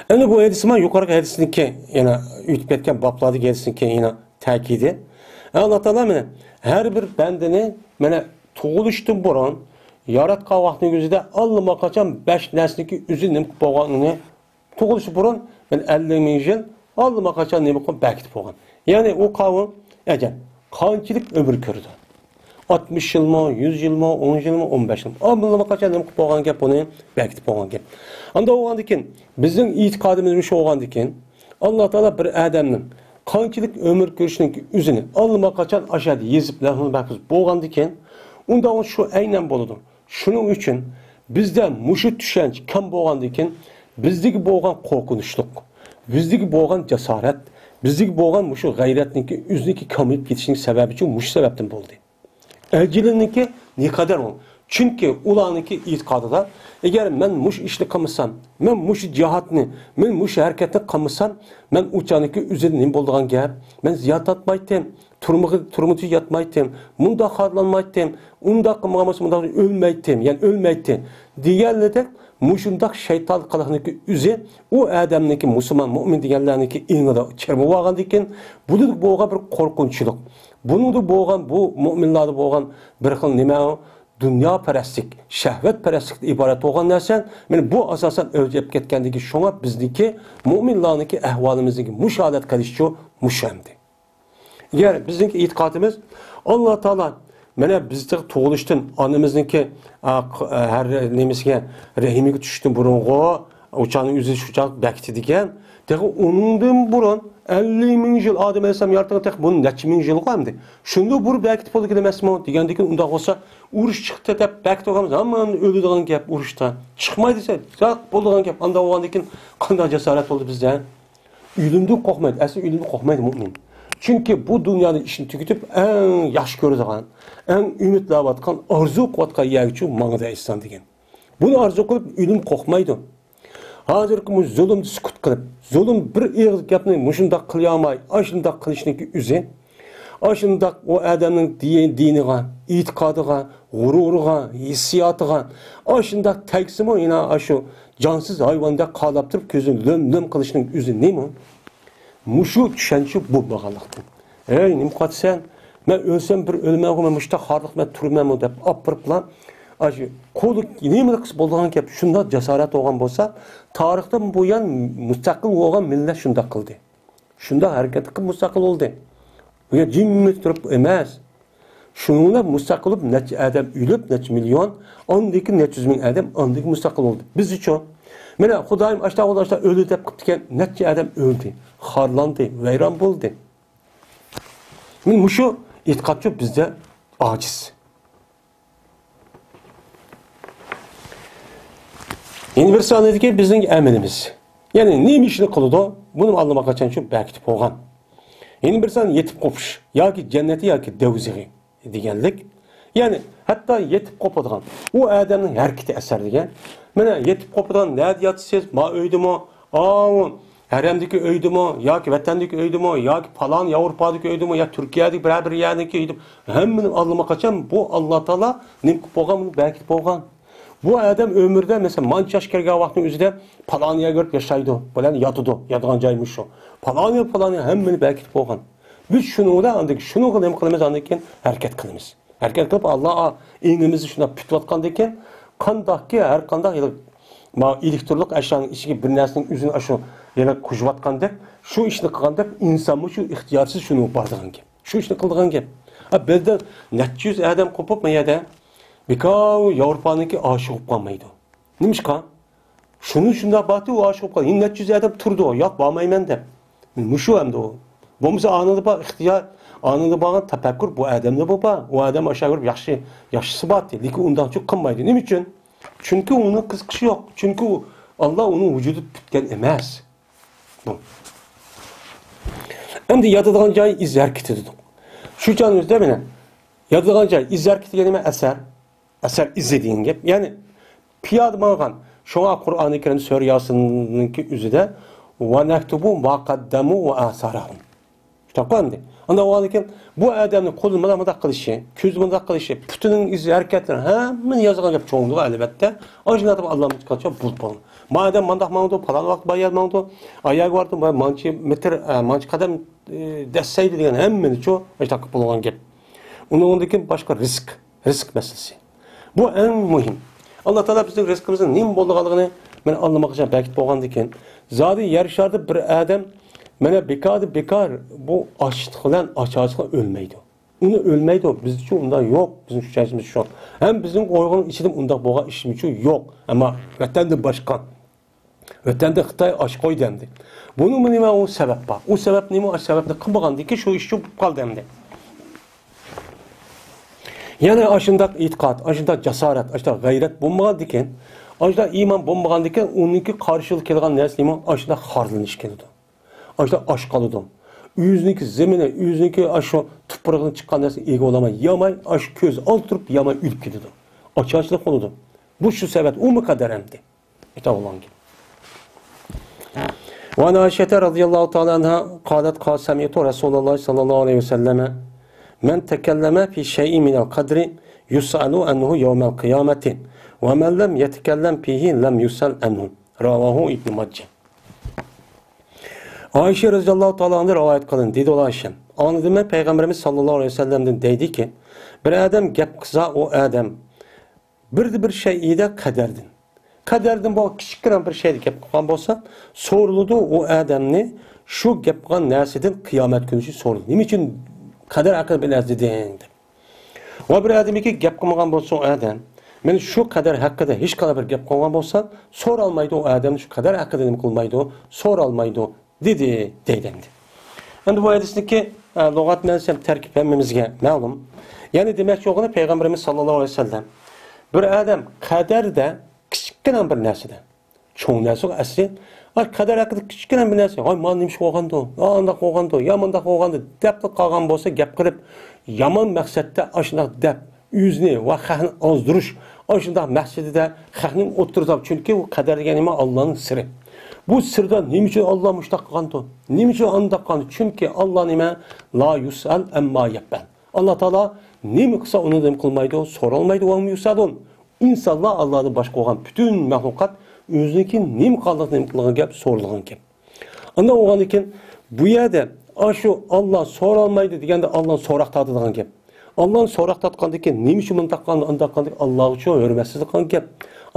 Endi bu hadisman yuqorgi hadisniki, yana o'tib ketgan bablardagi hadisniki yana ta'kidi. Alloh taolo mana har bir bandani mana tug'ilishdan burun yaratgan vaqtning o'zida allama qachon 5 narsaniki o'zi nima qilib bo'lganini tug'ilishi burun men 50 ming yil allama qachon nima qilib bekitib bo'lgan. Ya'ni o qavm ajal qanchalik ömür ko'rdi. 60 yılmı, 100 yılmı, 10 yılmı, 15 yılmı. Amma qachon nima qilib bo'lgan gap buni bekitib bo'lgan gap. Anda o'g'andikin bizning e'tiqodimiz shu o'g'andikin Alloh taolo bir odamning qanchalik ömür ko'rishining o'zini allama qachon ashad yezib lahul mahfuz bo'lgandikin unda o shu aynan bo'ladi. Shuning uchun bizda mushu tushunch kam bo'lgandikin bizdagi bo'lgan qo'rqinchlik, bizdagi bo'lgan jasorat, bizdagi bo'lgan mushu g'ayratniki o'ziniki kamayib ketishining sababi uchun mush sababdan bo'ldi. Ajiliniki ne kadar o? Çünkü ulaniki e'tiqodida agar men mush ishni qilmasam, men mush jihatni, men mush harakatni qilmasam, men uchaniki o'zida nima bo'ladigan gap, men ziyat atmaydim, turmushi yatmaydim, munda xorlanmaydim, unda qilmamas munda o'lmaydim, yani o'lmaydim deganlarda mushundaq shayton qiliqniki o'zi u odamniki musulmon mu'min deganlarniki ingida chirib olgan ekan, bu bo'lgan bir qo'rqinchlik. Bunun bo'lgan bu mu'minlarda bo'lgan bir xil nima dünya parastlik, shahvat parastlikdan iborat bo'lgan narsa, men bu asosan o'lchab ketganligi shunga bizniki mu'minlarniki ahvolimizdagi mushohadat qilishchi mushamdi. Agar bizniki e'tiqodimiz Alloh taolo mana bizning tug'ilishdan onamizniki har nimasiga rahimiga tushishdan burungi o'chaning o'zi shuchaq bakti degan, undan burun 50 ming yıl Adem Aleyhisselam yaratgan tek bunun neçe ming yıl qo'yamdi. Shunda bir bekitib bo'ldi emasmi degandan keyin unda bo'lsa urush chiqdi deb bekitib olamiz. Hamma o'ladigan gap urushda. Chiqmaydi desa, zaq bo'ladigan gap. Unda bo'lgandan keyin qanday jasorat bo'ldi bizda? O'limdan qo'rqmaydi. Asli o'limdan qo'rqmaydi mu'min. Chunki bu dunyoda ishni tugitib eng yaxshi ko'radigan, eng umidlayotgan, orzu qilayotgan yerchi mang'ida inson degan. Buni orzu qilib o'lim qo'rqmaydi. Hazırki zulüm sukut qilib, zulüm bir ig'iz gapni mushunda qilmay, ashunda qilishniki o'zi Aşındak o adamın diniga, itiqadıga, gururiga, hissiyatıga, aşındak teksimi yine aşı cansız hayvanda qalap turib ko'zini löm qilishning o'zi nima? Mushu tushunchi bo'lmaganlikdan. Ey, nima qilsan? Men o'lsam bir o'lmayman, mushta xorliq men turmayman deb opiriblar. Aşı qo'li nima qilsa bo'lgan gap shunda jasorat olgan bo'lsa, tarixdan bu yan mustaqil bo'lgan millat shunda qildi. Shunda harakat qilib mustaqil bo'ldi. Bu ya jimmi turib emas. Şununla mustaqil olup neçe adam ölüp neçe milyon, ondaki neçe yüz bin adam ondaki mustaqil oldu. Biz için. Mene Xudayım aşağı ölü dep gitken neçe adam öldü, harlandı, veyran buldu. Muşu itikatçı bizde aciz. Yeni bir saniye ki bizim emelimiz. Yani neymiş işini kılıdı? Bunu anlamak için şu belki olgan. Yeni bir saniye yetip kopuş. Ya ki cenneti ya ki devziği. Deganlik. Yani hatta yetip kopadigan. O adamning harakati asar degan. Mana yetip kopadigan ne deyapsiz? Ma öydimi? Haramdagi öydimi? Yoki vatandagi öydimi? Yoki falan Yevropadagi öydimi? Ya Turkiyadagi bir yerdagi öydimi? Hammani Allohga qachon bu Alloh taolo nim bo'lgan, belki bo'lgan. Bu adam ömürde mesela manç yaş kirgan vaqtning o'zida paloniya ko'rib yashaydi. Bilan yotidi. Yotgan joyimiz shu. Paloniya hammani belki bo'lgan. Biz şunu da andık, şunu kılımız andık ki hareket kılımız. Hareket kılıp Allah'a inimizi şuna pütvatkandıkken kandaki her kandak elektronik aşağının içi bir nesinin yüzünü aşağı yana kujvatkandık. Şu işini kılgandık insan mı şu ihtiyarsız şunu bardığın gibi. Şu işini kıldığın gibi. Bizden neçe yüz adam kopup mu ya da birkaç Avrupa'nınki aşık olup kalmaydı. Neymiş kan? Şunda batı o aşık olup kaldı. Yine neçe yüz adam turdu o. Yok bağmayım de. Muşu hem de o. Bu mesela anında bak ihtiyar, anında bakın tefekkür bu adamda bu bak. O adam aşağı görüp yaşlısı battı. Lakin ondan çok kınmaydı. Ne için? Çünkü onun kızkışı yok. Çünkü Allah onun vücudu tütken emez. Bu. Hem de yatıdığın cayı iz hareketi dedik. Şu canımızda bile yatıdığın cayı iz hareketi gelime eser izlediğin gibi. Yani piyade bağın şu an Kur'an-ı Kerim Suriyası'nınki üzerinde وَنَكْتُبُ مَا قَدَّمُوا وَآثَارَهُمْ Tapandı. Onda o halde bu adamın kolu mıda kılışı, küz mıda kılışı, pütünün izi hareketleri hemen yazılan yap çoğunluğu elbette. Ajnadı Allah'ın çıkartıyor bulpon. Madem mandak mağdu, palan vakit bayar mağdu, ayak vardı, mançı kadem desseydi diyen hemen çoğu takıp bulan gibi. Ondaki başka risk meselesi. Bu en mühim. Allah Teala bizim rızkımızın neyim bolduğunu ben anlamak için belki boğan diken. Zaten yarışarda bir adam Mene bekar bu açlıkla açıkla ölmeydi. Onu ölmeydi o. Biz için ondan yok. Bizim şüphemiz şu an. Hem bizim oyunun içinde ondan boğa işim için yok. Ama vatanda başkan. Vatanda Xitay aç koy demdi. Bunun mu nime o sebep var. O sebep nime o sebep de kımbagandı ki şu iş çok kal demdi. Yani aşında itikat, aşında cesaret, aşında gayret bulmagan diken, aşında iman bulmagan diken onunki karşılık kelgan neresi iman aşında harlanış keldi. Aşda aş kalıdım. Yüzünki zemine, yüzünki aşı tuprağın çıkan dersin iyi olamay, yamay, aş köz altırıp yamay ülüp gidiyordu. Açıkçılık oldu. Bu şu sebep, o mu kaderemdi? İşte olan gibi. Ve ana Ayşe radıyallahu ta'ala anha kalet kasemiyetu Resulullah sallallahu aleyhi ve selleme men tekelleme fi şey'i minel kadri yus'alu enhu yevmel kıyameti ve men lem yetekellem fihi lem yus'al enhu. Ravahu İbn-i Macce. Ayşe radıyallahu ta'ala anha rivayet kılın. Dedi ola Ayşe. Anladım Peygamberimiz sallallahu aleyhi ve sellem'den deydi ki bir adam gep kıza o adam bir şeyi de kaderdin. Kaderdin bu küçük bir şeydi gep kılan olsa soruludu o adamni şu gep kılan nesidin kıyamet günü soruldu. Nim için kader hakkında bilmez dediğinde. O bir adam ki gep kılmagan olsa o adam men şu kader hakkında hiç kadar bir gep kılmagan olsa sor almaydı o adam şu kader hakkında nim kılmaydı o sor almaydı o dedi deylendi. Endi bu hadisdeki lügat mensem terkip emmemizge malum. Yani demek yoğunu Peygamberimiz sallallahu aleyhi ve sellem bir adam kaderde küçükken bir neside. Çoğun neside asli. Kader hakkında küçükken bir neside. Ay man demiş olgandı, anda olgandı, yamanda olgandı. Depli kalgan bolsa gap kılıp yaman maksatda aşına dep yüzünü ve xahını azdırış aşında maksatda xahının oturup çünkü o kader deganime Allah'ın sırrı. Bu sırda nima uchun Alloh mushtaq qilgandi? Nima uchun undaq qilgandi? Chunki Alloh nima? La yusal amma yafal. Alloh taolo nima qilsa uni nima qilmaydi, so'ralmaydi va yusalun. İnsanlar Allah'dan başqa olan bütün mahlukat o'ziniki nima qildi, nima qilgan gap so'ralgan gap. Unda o'g'an ekan bu yerda shu Alloh so'ralmaydi deganda Alloh so'raqtadi degan gap. Alloh so'raqtatgandan keyin nima uchun bunday qildi, unday qildi Alloh uchun hurmatsizlik qilgan gap.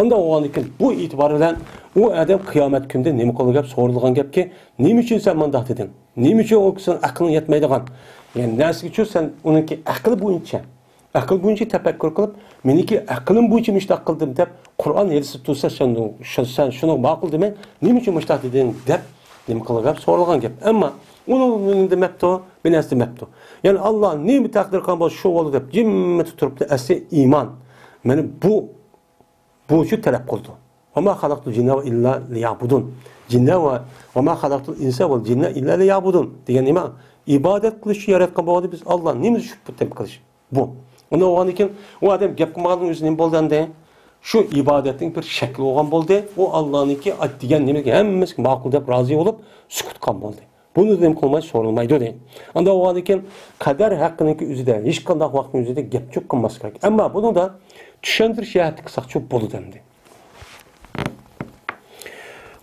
Unda o'g'an ekan bu e'tibor bilan u odam qiyomat kunida nima qilgan gap so'ralgan gapki, nima uchun sen bunday deding? Nima uchun o kishining aqling yetmaydigan? Yani narsa uchun sen uniki aqli bo'yicha aql bo'yicha tafakkur qilib, meniki aqlim bo'yicha mushtaq qildim deb Qur'on yelisi tursa sen shuni ma'qul demay, nima uchun mushtaq deding deb nima qilgan so'ralgan gap. Ammo uni demabdi, binas demabdi. Ya'ni Alloh nima taqdir qilgan bo'lsa shu bo'ldi deb jimma turibdi. Asli iymon. Meni bu uchun talab qildi. Va ma xalaqtul jinna va illa liya'budun. Jinna va ma xalaqtul insa val jinna illa liya'budun degan nima? İbadet qilish yaratgan bo'ldi biz Alloh nima shu deb qilish. Bu. Uni o'g'an ekan, u odam gap qilmagan o'zi nima bo'lganda, shu ibodatning bir shakli bo'lgan bo'ldi. U Allohniki degan nimaga hammasi ma'qul deb rozi bo'lib, sukut qilgan bo'ldi. Buni nima qilmay so'ralmaydi deydi. Unda o'g'an ekan, qadar haqqiniki o'zida hech qanday vaqtning o'zida gap cho'q qilmas kerak. Ammo buni da tushuntirish jihati qilsak cho'q bo'ladi endi.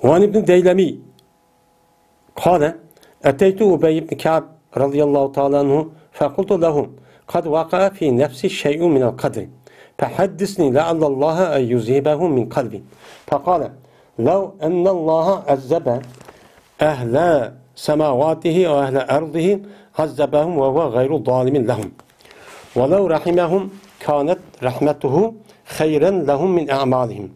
Van ibn Daylami qala ataytu Ubay ibn Ka'b radiyallahu ta'ala anhu faqultu lahu قد وقع في نفسي شيء من القدر فحدثني لعل الله أن يذهبه من قلبي فقال لو أن الله عذب أهل سماواته وأهل أرضه عذبهم وهو غير ظالم لهم ولو رحمهم كانت رحمته خيرا لهم من أعمالهم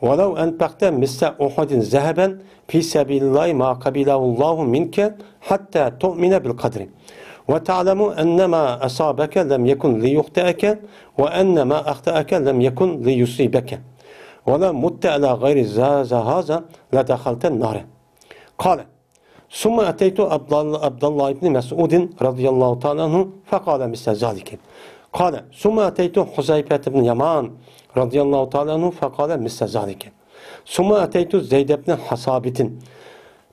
ولو أنفقت مثل أحد ذهبا في سبيل الله ما قبله الله منك حتى تؤمن بالقدر وتعلم أن ما أصابك لم يكن ليخطئك وأن ما أخطأك لم يكن ليصيبك ولو مت على غير هذا لدخلت النار قال ثم أتيت عبد الله بن مسعود رضي الله تعالى عنه فقال مثل ذلك قال ثم أتيت حذيفة بن يمان رضي الله تعالى عنه فقال مثل ذلك ثم أتيت زيد بن حصابة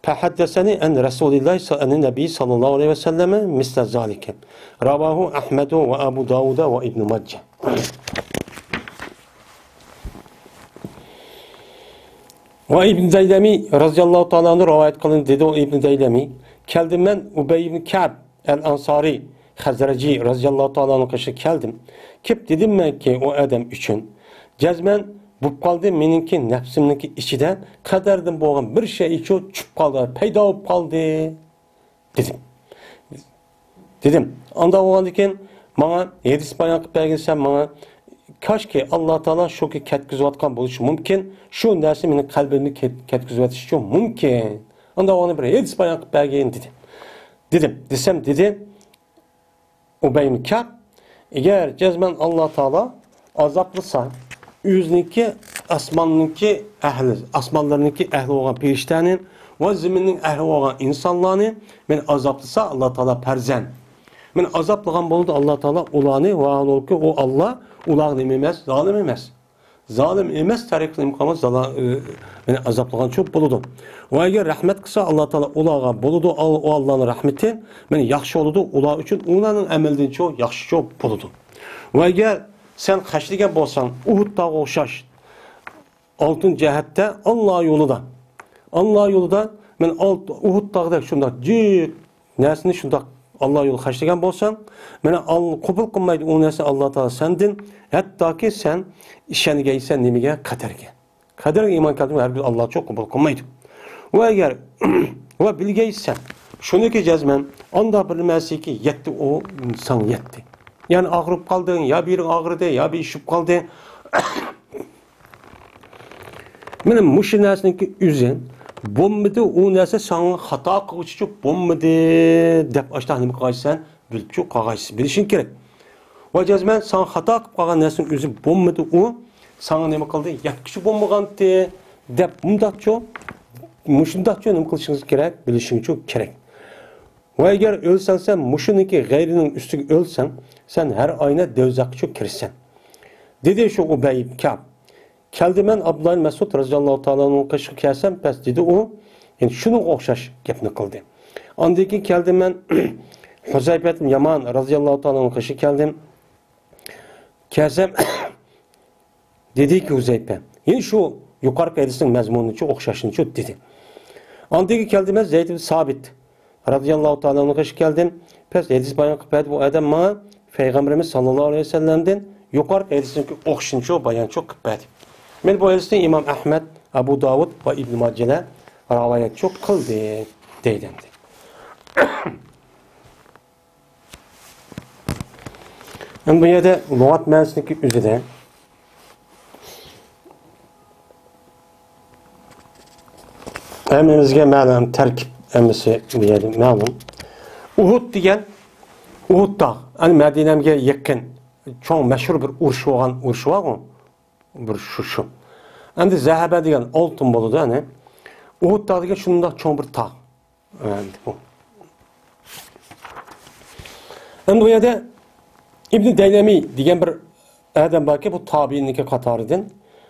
فحدثني أن رسول الله أن النبي صلى الله عليه وسلم مثل ذلك رواه أحمد وأبو داود وابن ماجه وابن Daylami radıyallahu ta'ala anhu rivayet kılın dedi o İbn Daylami. Keldim ben Ubey ibn Ka'b el-Ansari Hazraci radıyallahu ta'ala anhu kaşı keldim. Kip dedim ben ki o adam üçün cezmen bu kaldı meninki nefsimdeki içiden kaderden boğan bir şey için çüp kaldı, peyda olup kaldı dedim. Anda o andiken bana yedis bayan belgesem bana kaç ki Allah Teala şu ki ketkizvatkan buluşu mümkün, şu dersi menin kalbimni ketkizvatiş için mümkün. Anda onu bir yedis bayan belgeyin desem dedi Ubey ibn Ka'b eğer cezmen Allah Teala azaplısa yüzniki asmanınki ehli, asmanlarınki ehli olan periştenin ve zeminin ehli olan insanlarını men azaplısa Allah Teala perzen. Men azaplıgan boludu Allah Teala ulanı ve ol ki o Allah ulan emez, zalim emez. Zalim emez tarikli imkanı men azaplıgan çok boludu. Ve eğer rahmet kısa Allah Teala ulağa boludu o Allah'ın rahmeti men yaxşı oludu ula için ulanın emelden çok yaxşı çok boludu. Ve eğer sen kaçlıken bolsan Uhud dağı oxşaş altın cəhətdə Allah yolunda men Uhud dağda şunda cik nəsini şunda Allah yolu kaçlıken bolsan men qabul qılmaydı o nəsi Allah Teala sendin hətta ki sen işenige isen nimige kaderge iman kaldın her bir Allah çok qabul qılmaydı ve eğer ve bilgeysen şunu ki cezmen anda bilməsi ki yetti o insan yetti. Yani ağrıp kaldın, ya bir ağrıdı, ya bir işip kaldı. Benim muşu nesneki üzün, bombidi o nese sana hata kılıçı bombidi dep açtağını kağaysan, bilip çok kağaysın, bilişin gerek. Ve cezmen sana hata kağan nesnin üzün bombidi o, sana ne kaldı, yatkışı bombagantı dep mundakço, muşundakço ne kılışınız gerek, bilişin çok gerek. Ve eğer ölsen sen muşuniki gayrinin üstü ölsen sen her ayna devzakçı kirsen. Dedi şu Ubey ibn Ka'b. Keldi men Abdullah Mesud radıyallahu ta'ala'nın kaşı kesem pes dedi o Yani şunu okşaş gapni kıldı. Andaki geldim ben Huzayfet bin Yaman radıyallahu ta'ala'nın kışı geldim. Kelsem dedi ki Huzayfe, yine şu yukarı hadisin mezmununu çok okşaşını çok dedi. Andaki geldim ben Zeyd bin Sabit radıyallahu ta'ala'nın kışı geldim. Pes hadis bayan kıpaydı bu adam bana Peygamberimiz sallallahu aleyhi ve sellem'den yukarı hadisin okşaşını çok bayan çok kıpaydı. Ben bu hadiste İmam Ahmed, Abu Davud ve İbn Mace'le rivayet çok kıldı deylendi. Yani bu yerde lügat meclisindeki üzere emrimizge ma'lum terkip emrisi diyelim ma'lum. Uhud degan Uhud dağ. Yani Medine'mge yakın çok meşhur bir uruş olan uruş var mı? Bir şu. Endi Zahaba degan oltin bo'ladi hani. Uhud dağı degan shundoq cho'ng bir tog'. Endi bu. Endi bu yerda İbn Deylemi degan bir adam borki, bu tabiinniki qatoridan.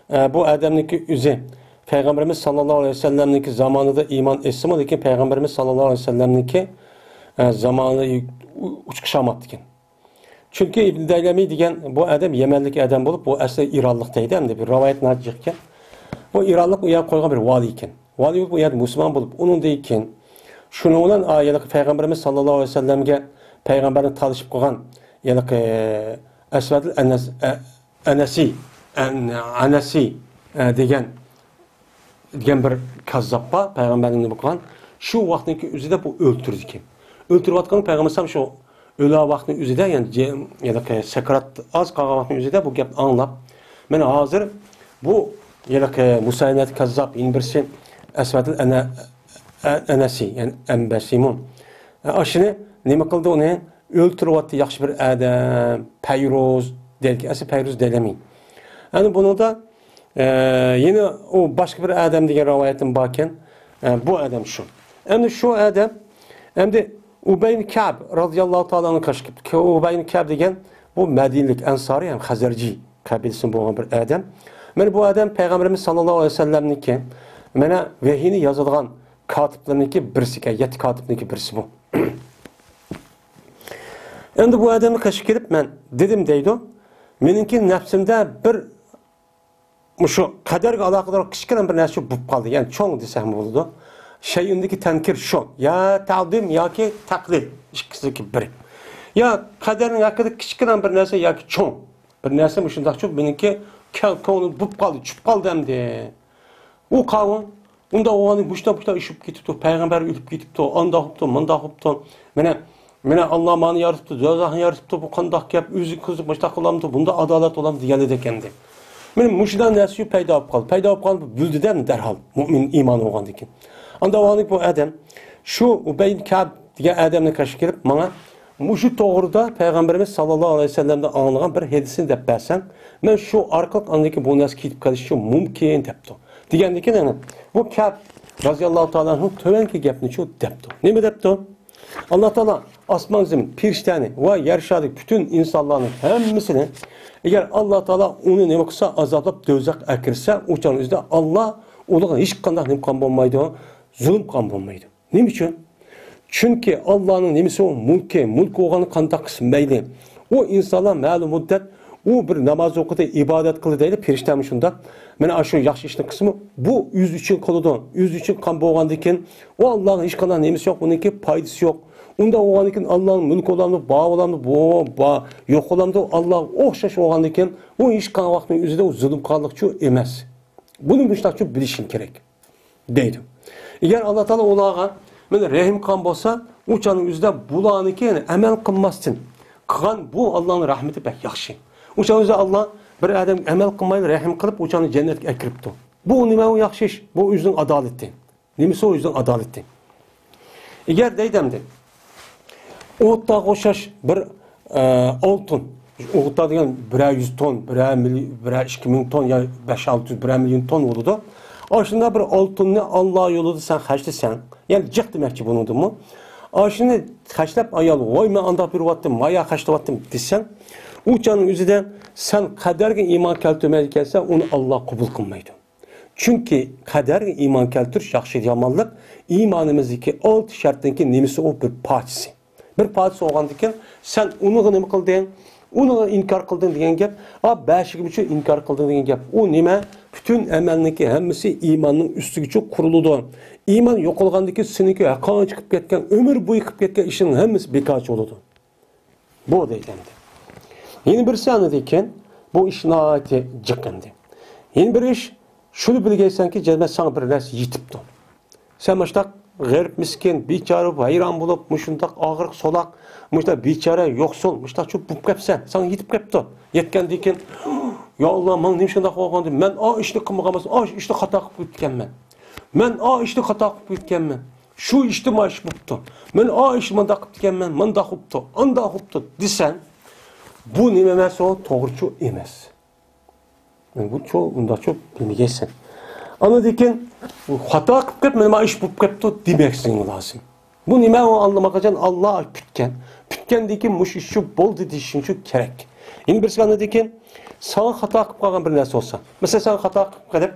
Bu adamniki o'zi Peygamberimiz sallallohu aleyhi ve sellem'niki zamanında iman etsin, lekin Peygamberimiz sallallohu aleyhi ve sellem'niki zamanında uçkışamadı ekan. Çünkü İbn Deylemi degan bu adam Yemenlik adam bo'lib, bu asli İranlık deydi, hem de bir rivayet najih ekan. Bu İranlık u yer qo'ygan bir vali ekan. Vali bu yer Müslüman bo'lib, onun deyken şunu bilan ayet Peygamberimiz sallallohu aleyhi ve sellem'ge Peygamberni tanışıp qo'ygan yani Esvedül Anasi degan bir kazzappa Peygamberni bo'lgan. Şu vaqtdagi o'zida bu o'ltirdi ekan. O'ltirayotgan Peygamberimiz şu o'la vaqtning o'zida yani sakarat az qolgan vaqtning o'zida bu gapni anglab, mana hozir bu Musaynet kazzap birisi Esvedül Anasi yani Embesimun. Aşını nima qildi uni? O'ltiryapti yaxshi bir adam, Payruz deydi. Asli Payruz deyilmaydi. Yani bunu da yine o başka bir adam degan rivoyatim bor ekan. Bu adam şu. Endi şu adam endi Ubay ibn Ka'b radıyallahu ta'ala'nın kaşkıp. Ubay ibn Ka'b degan bu Medinelik Ansari yani Hazarji kabilesinden bo'lgan bir adam. Mana bu adam Peygamberimiz sallallohu aleyhi ve sellem'niki mana vahiyni yozadigan katiblarniki birisi ekan, 7 katibniki birisi bu. Endi bu adamni qashib kelib men dedim deydi. Meniki nafsimda bir shu qadarga aloqador kichkina bir narsa bo'lib qoldi. Ya'ni cho'ng desam bo'ladi. Shayundagi tankir shu. Ya taqdim yoki taqlid ikkisiga biri. Ya qadarning haqida kichkina bir narsa yoki cho'ng bir narsa shundoq cho'ng meniki ko'nglim bo'lib qoldi, tushib qoldi hamda. U qavm unda o'g'ani bushta ishib ketibdi, payg'ambar o'lib ketibdi, anda bo'libdi, munda bo'libdi. Mana Allah mani yaratibdi, do'zaxni yaratibdi, bu qandoq gap, o'zi qiziq boshqa qilamdi, bunda adolat olamdi deganida ekandi. Mana mushudan narsa paydo bo'lib qoldi. Paydo bo'lib qoldi, bildidan darhol mu'min iymon olgan ekan. Anda o'g'ani bu adam shu Ubay ibn Ka'b degan adamni qarshi kelib, menga mushu to'g'rida Peygamberimiz sallallohu aleyhi ve sellem'den anlagan bir hadisini deb bersan, men shu orqali andaki bu narsa ketib qolishi mumkin debdi. Degandan keyin bu Ka'b raziyallohu ta'ala'nın tövenki gapni shu debdi. Nima debdi? Allah Teala asman zemin, pirishtani ve yer şadik bütün insanların hemmisini eğer Allah Teala onu nima qilsa azoblab do'zax akirsa, o'shan o'zida Allah ularga hech qanday nima qilgan bo'lmaydi, zulm qilgan bo'lmaydi. Nima uchun? Chunki Allohning nimasi u mulk bo'lgani qanday qilsin mayli. O insanlar ma'lum muddat u bir namoz o'qidi, ibodat qildi deydi, pirishtami shunda. Mana shu yaxshi ishni qismi bu o'z uchun qiladi. O'z uchun qilgan bo'lgandan keyin u Allohning hech qanday nimasi yo'q, uniki foydasi yo'q. Unda o'g'andan keyin Allohning mulk olamdi, bao olamdi, bu yo'q olamdi. Alloh o'xshash o'g'andan keyin u hech qanday vaqtning o'zida u zulm qilmoqchi emas. Buni mushtachu bilishing kerak deydi. Agar Alloh taolo ularga mana rahim qilgan bo'lsa, o'chaning o'zida bularniki amal qilmasdan qilgan bu Allohning rahmati bak yaxshi. O'sha o'zi Allah bir adam amal qilmaydi, rahim qilib o'chani jannatga akiribdi. Bu nima u yaxshi ish? Bu o'zining adolati. Nimasi o'zining adolati? Agar deydimdi o'tda o'xshash bir oltin, o'tda degan 100 ton, 2 ming ton ya 5-600 1 milyon ton bo'ladi. Aslında bir oltinni Allah yo'lida sen xarjlasan, ya'ni jiq demakchi buningmi? Ashuni xarjlab ayol, "Voy men anda beryaptim, maya xarjlayaptim" desan, o'chaning o'zida sen qadarga iymon keltirmaydi ekansan, uni Alloh qabul qilmaydi. Chunki qadarga iymon keltirish yaxshi yomonlik imanimizdeki 6 şartdaki nemisi o bir parçası. Bir parçası olgandikin sen onu nima qilding? Onu inkar qilding degan gap, beşigi uchun inkar qilding degan gap. O nima? Bütün amalniki hammasi imanning ustiga quriladi. İman yo'qolgandiki seniki haqoqat chiqib ketgan, umr bo'yi qilib ketgan ishning hammasi bekor bo'ladi. Bu deygandi. Yeni bir sanadikin bu ish noati jiqindi. Yeni bir ish shuni bilgaysanki, jannat sana bir narsa yetibdi. Sen mashtaq g'arib miskin, bechora, hayron bo'lib, mushundaq og'ir solaq, mushta bechora, yo'qsul, mushtaq shu bo'lib qapsan, sana yetib qapti. Yetgandikin, yo Alloh, men nima shunday qolgandi? Men ishni qilmaganman, ishni xato qilib o'tganman. Men ishni xato qilib o'tganman. Shu ishni mash bo'libdi. Men ishni menda qilib o'tganman, menda qilibdi, anda qilibdi desan, bu nima emas, o to'g'ri emas. Men bu unda bilmaysan. Anladın hata qilib ketib, nima ish bo'lib ketdi demoqsing lozim. Bu nima o anlamagan Allah putgan. Putgandiki mush ish shu bo'ldi deyishing shu kerak. Endi birisi anladiki, sen hata qilib qolgan bir narsa olsa, mesela sen hata qilib qilib,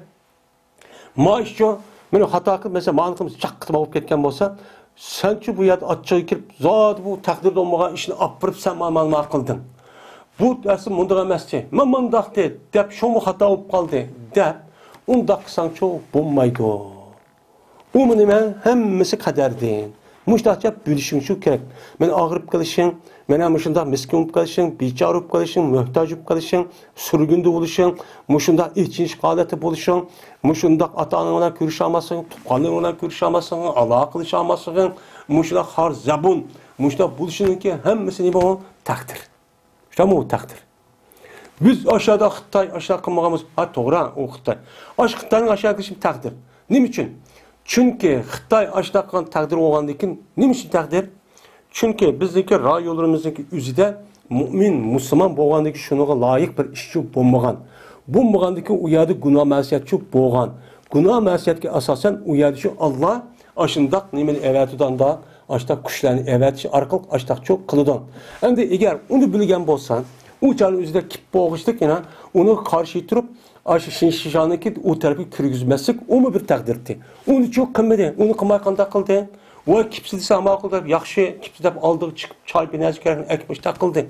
ma ishcho meni hata qilib, mesela ma'niqim chaqqitib olib ketgan bo'lsa, senchi bu yerda ochchiq kirib, zot bu taqdirda olmagan ishni olib birib sen ma'lumot qilding. Bu asl mundaq emaschi. Men mundaq deb shu xato bo'lib qoldi deb undaq qilsang cho'q bo'lmaydi. U nima hammasi qadardan. Mushtaqcha bilishing shu kerak. Men og'rib qilishing, men ham shunday miskin bo'lib qilishing, bechora bo'lib qilishing, muhtoj bo'lib qilishing, surgunda bo'lishing, mushundaq ichinch holati bo'lishing, mushundaq ota-ona bilan ko'risha olmasang, tuqqanlar bilan ko'risha olmasang, aloqa qilisha olmasang, mushundaq har zabun, mushundaq bo'lishingki hammasi nima bu? Taqdir. Şumu taqdir. Biz aşağıda Xitay aşağı qilmaganmiz. To'g'ri, o Xitay. Xitayning aşağı qilishi taqdir. Nima uchun? Chunki Xitay aşağı qilgan taqdir bo'lgandan nima uchun taqdir? Chunki bizniki rayonlarimizniki o'zida mu'min, musulmon bo'lgandiki shunaqa loyiq bir ishchi bo'lmagan. Bo'lmagandiki u yerda gunoh ma'siyatchi bo'lgan. Gunoh ma'siyatga asosan u yerda shu Alloh ashundaq nimani evatidanda aştaq kuşlarni evatish orqali aştaq cho'q qiladi. Endi agar uni bilgan bo'lsan, u chani o'zida kip bo'g'ishdik yana uni qarshi turib, aşı shinshoniki u tarafga kirgizmaslik, umi bir taqdirdi. Uni cho'q qilmadi, uni qilmay qanday qildi? Va kipsi sama qildi, yaxshi kipsi deb oldi, chiqib choy binazkarini akmish taqildi.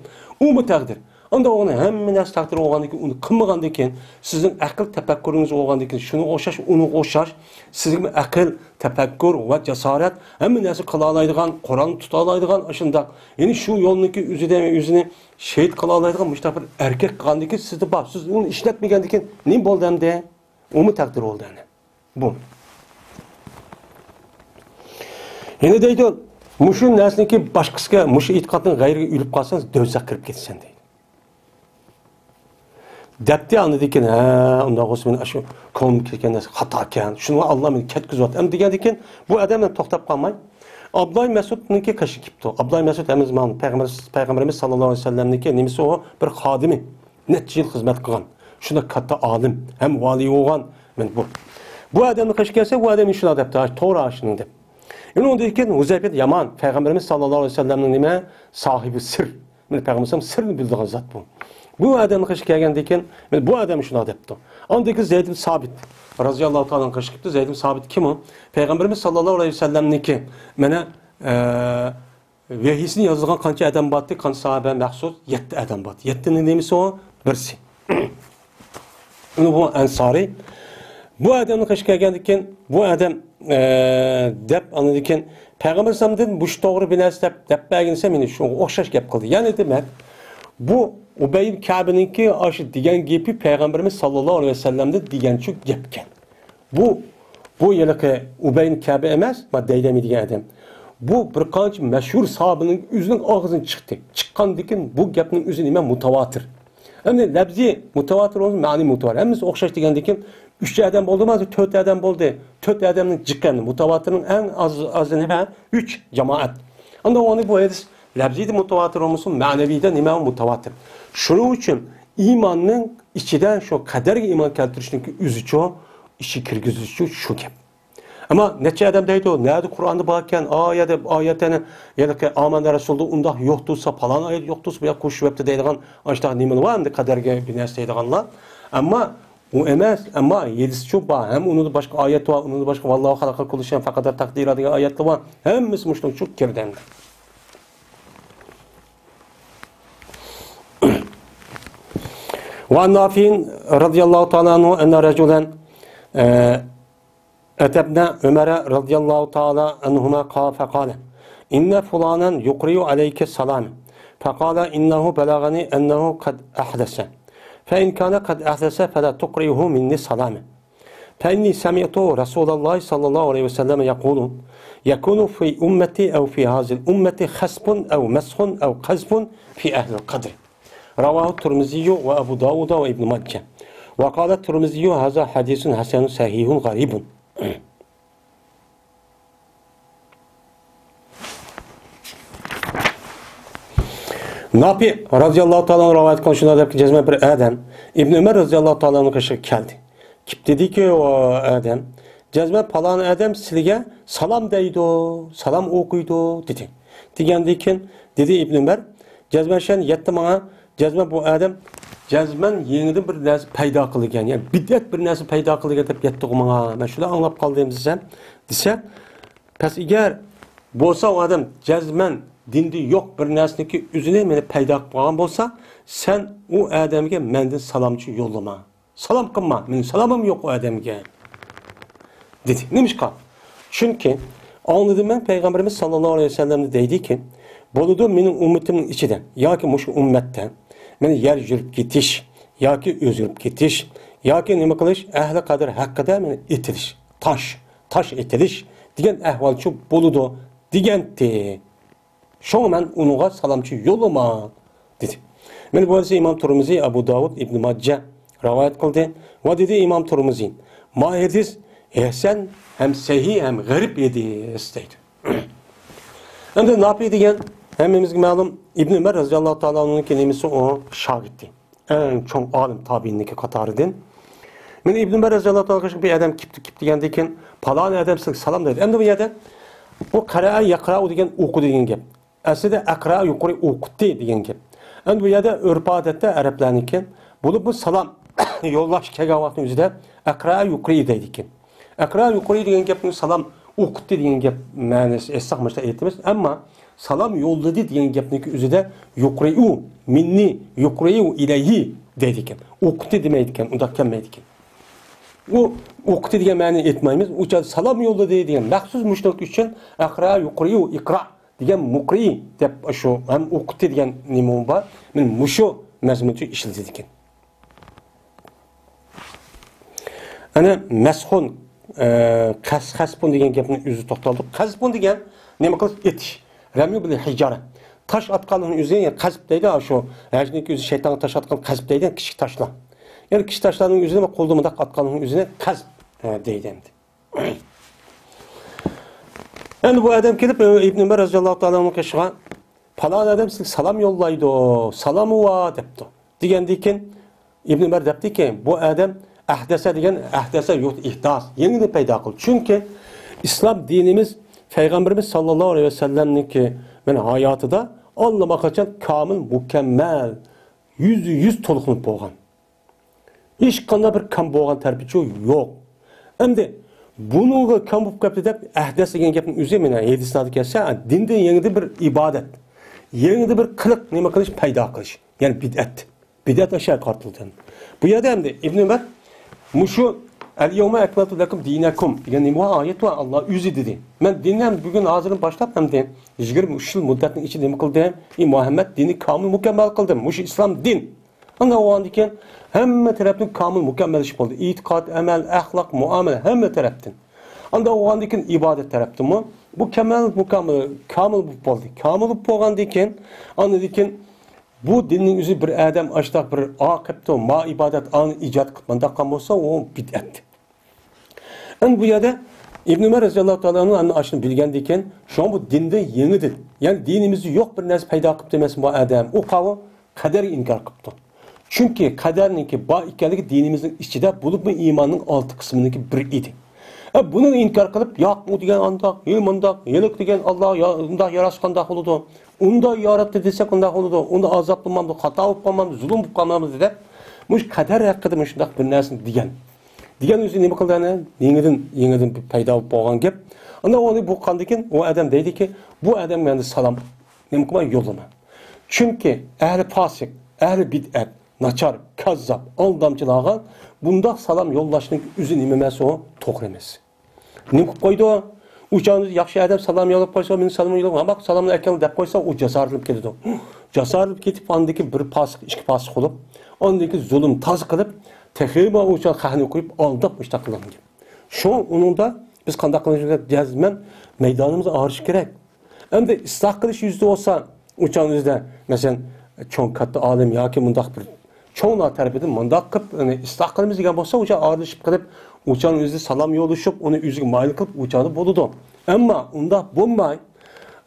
Umi taqdir. Onda onu hamma narsa taqdir bo'lgandan keyin uni qilmagandan keyin sizning aql tafakkuringiz bo'lgandan keyin shuni o'xshash, uni o'xshash, sizning aql, tafakkur va jasorat hamma narsa qila oladigan, Qur'on tuta oladigan shunday. Ya'ni shu yo'lniki o'zini shahid qila oladigan mushtaqil erkak qilgandan keyin sizda bor. Siz uni ishlatmagandan keyin nima bo'ldi endi? Umi taqdir bo'ldi ana. Bu. Yine deydi, mushu narsaniki boshqasiga, mushu e'tiqodning g'ayriga ulib qolsangiz, do'zaxga kirib ketsan deydi. Depti anladıkken, ondan sonra şu konu kirken hataken, şunu Allah beni ketkizot. Hem diyen bu adamla toktap kalmay. Abdullah Mesud'unki kaşı kipti. Abdullah Mesud hem zaman Peygamberimiz sallallahu aleyhi ve sellem'ninki nemisi o bir hadimi. Netçe yıl hizmet kılan. Şuna katta alim, hem vali olan. Bu adamla kaşı gelse bu adamın şuna adapte. Tora aşının dep. Yani onu deyken Huzeyfet Yaman, Peygamberimiz sallallahu aleyhi ve sellem'nin nime sahibi sır. Peygamberimiz sırrını bildiğin zat bu. Bu adamın kışı gelgendeyken, bu adam şunu adaptı. Ondaki Zeyd ibn Sabit, razıyallahu ta'ala kışı gitti. Zeyd ibn Sabit kim o? Peygamberimiz sallallahu aleyhi ve sellem'ninki, bana vehisini yazılgan kança adam battı, kança sahabe mahsus, 7 adam battı. 7'nin nemisi o? Birisi. Bu Ensari. Bu adamın kışı gelgendeyken, bu adam dep anladıyken, Peygamber sallallahu bu şu doğru bir nersi dep belginse beni şu okşaş gap kıldı. Yani demek, bu Ubey Kabe'ninki aşı diyen gibi Peygamberimiz sallallahu aleyhi ve sellem'de diyen çok gepken. Bu yılki Ubey Kabe emez, maddeylemi diyen adam. Bu bir kanç meşhur sahabenin yüzünün ağzından çıktı. Çıkan dikin bu gepnin yüzünün hemen mutavatır. Hem de lebzi mutavatır olsun, mani mutavatır. Hem de okşaş diyen dikin 3 adam oldu mu? 4 adam oldu. 4 adamın çıkanı. Mutavatırın en azı ne? 3 cemaat. Onda onu bu hadis lebziydi mutavatır olmasın, maneviyde nime mutavatır. Şunun için imanın içiden şu kaderge iman keltirişindeki üzü çoğu, işi kirgizişi şu gep. Ama neçe adam deydi o, nerede Kur'an'da bakarken ayetine ya da Amen Resul'da undak yoktursa, falan ayet yoktursa, ya kuş webde deydiğen, işte nimen var mı kaderge bir nesle deydiğenler. Ama O emas, ama 7'si çok var. Hem onun da başka ayet var, onun da başka vallahu halaka kulli şeyin faqadar takdir degan ayetler var. Hemmisi muştun çok kirden. Ve Nafi'in radıyallahu ta'ala anhu enne raculen etebne Ömer'e radıyallahu ta'ala anhuma fekale inne fulanen yukriyu aleyke salam fekale innehu belagani ennehu kad ahdese فإن كان قد أحدث فلا تقرئه مني سلامه فإني سمعت رسول الله صلى الله عليه وسلم يقول يكون في أمتي أو في هذه الأمة خسف أو مسخ أو قذف في أهل القدر رواه الترمذي وأبو داود وابن ماجه وقال الترمذي هذا حديث حسن صحيح غريب. Nafi radıyallahu ta'ala rivayet konuşulan der ki cezme bir adam İbn Ömer radıyallahu ta'ala'nın kaşı geldi. Kip dedi ki o adam cezme falan adam sizge salam deydi, salam okuydu dedi. Degendikin dedi İbn Ömer cezme şen yetti bana cezme bu adam cezmen yengide bir narsa paydo qilgan, yani bid'at bir narsa paydo qilgan deb yetti bana. Men shuni anglab qoldim desam, pes agar bo'lsa o adam cezmen dinde yok bir nesneki üzüne meni paydo qilib qolgan bo'lsa, sen o adamga mendan salomchi yo'llama. Salom qilma. Mening salomim yo'q o adamga. Dedi. Nimishqa? Chunki anladım ben Peygamberimiz sallallohu alayhi vasallam deydi ki, "Boludu mening ummatimning ichida yoki mushu ummatdan meni yer yurib ketish yoki o'zgarib ketish yoki nima qilish ahli qadr haqida meni etilish, tosh etilish degan ahvol shu boludu" deganti. Şoň men unuğa salamçı yollama dedi. Men bu hadisi İmam Tirmizi, Abu Davud, İbn Majah rivayet kıldı. Ve dedi İmam Tirmizi, "Ma hadis ehsen hem sahih hem garip hadis" deydi. Endi Nafi degan hemmimizge ma'lum İbn Ömer radıyallahu ta'ala anhu'nun kelimesi o şagitti. En çoğ alim tabiinniki qatoridan. Men İbn Ömer radıyallahu ta'ala bir adam kip degandan falan adam sizga salom dedi. Endi bu yerda o qara'a yaqra'u degan o'qi degan gap. Aslida aqra yuqori o'qitdi degan gap. Endi bu yerda urf odatda arablarniki bu salom yo'llash kelgan vaqtning o'zida aqra yuqori deydi ekan. Aqra yuqori degan gapning salom o'qitdi degan gap ma'nosi esaqmashda aytamiz, ammo salom yo'lladi degan gapniki o'zida yuqri'u minni yuqri'u ilayhi deydi ekan. O'qitdi demaydi ekan, unda kelmaydi ekan. O o'qitdi degan ma'noni aytmaymiz. O'cha salom yo'lladi degan maxsus mushtaq uchun aqra yuqri'u iqra degan muqri deb shu ham o'qitdi degan nima bor. Men mushu mazmunni ishladik ekan. Ana mashhun qasqaspun degan gapni o'zi to'xtaldik. Qasbun degan nima qilish etish. Rami bil hijara. Tash atqanning o'zi qasb deydi, shu hajniki o'zi shayton tash atqan qasb deydi, kichik tashlar. Yani kichik tashlarning o'zini qo'lda mundaq atqanning o'zini qasb deydi endi. Endi bu adam kelib İbn Ömer radıyallahu ta'ala anhu'ga shiga "Falan adam sizga salom yo'llaydi, salomi va" debdi. Degandan İbn Ömer debdiki, bu adam ahdasa degan ahdasa yo'q, ihdas, yengini paydo qildi. Chunki islom dinimiz Peygamberimiz sallallohu aleyhi ve sellem'ninki hayotida allaqachon komil, mukammal, 100% to'liqlanib bo'lgan. Hech qanday bir kam bo'lgan tarbiya yo'q. Endi bunga kam bo'lib qolibdi deb ahdas degan gapning o'zi meni hadislarda kelsa, dinda yengida bir ibodat, yengida bir qiliq nima qilish paydo qilish, ya'ni bid'at. Bid'at ashar qartildi. Bu yerda endi İbn Ömer mushu "Al-yawma akmaltu lakum dinakum" degan nima oyat va Alloh o'zi dedi. Men dindan bugun hozirdan boshlab hamda 23 yil muddatning ichida nima qildim? Muhammad dini komil mukammal qildim. Mushu islom din. Anda o andiken hamma tarafdan komil mukammal ish bo'ldi. E'tiqod, amal, axloq, muomala hamma tarafdan. Anda o andiken ibodat tarafdanmi bu komil bo'ldi. Komil bo'lgandan keyin andiken bu dinning o'zi bir adam ashtaq bir aqibto ma ibodat an ijod qilmanda qolgan bo'lsa, o bid'at. Endi bu yerda İbn Ömer radıyallahu ta'ala anhu ashuni bilgandan keyin shu bu dinda yengidi. Ya'ni dinimizni yo'q bir narsa paydo qilib demas bu adam. U qavi qadarga inkor qilibdi. Chunki qadarniki bor ekanligi dinimizning ichida bo'libmi iymonning 6 qisminiki bir edi. Buni inkor qilib, yo'q u degan andoq, mundoq, yo'q degan Alloh undoq yaratganda bo'ladi. Unda yaratdi desak unda bo'ladi. Unda azoblanmamdi, xato bo'lib qolmamdi, zulm bo'lib qolmamdi deb Muş kader hakkında muşundaq bir narsa degan. Degan o'zi nima qildani? Yenidan paydo bo'lgan gap. Ana onu bu qandikin o adam deydi ki bu adam meni salam nima qilmay yo'llama. Chunki ahli fasik, ahli bid'at, nachar, kazzab, aldamchilarga bunda salam yo'llashning o'zi nima emas o to'g'ri emas. Nima qilib qo'ydi o? Uçağınız yaxshi adam salam yo'llab qo'ysa, men salam yo'llab, ama salamni akal deb qo'ysa, u jasoratlanib ketadi. Jasoratlanib ketib, andiki bir fasik, ikki fasik qilib, andiki zulm toz qilib, texriba uçaq xahni qo'yib aldab mustaqillangan. Shu uningda biz qanday qilishimiz jazman maydonimizni arish kerak. Endi isloh qilish yuzda bo'lsa, uçağınızda masalan cho'ng katta olim yoki mundaq bir cho'nglar tarafidan mundaq qilib, isloh qilamiz degan bo'lsa, o'sha arilishib qilib, uçağın özü salam yoluşup, onu üzgü mayıl kılıp uçağını buludu. Ama onda bulmay,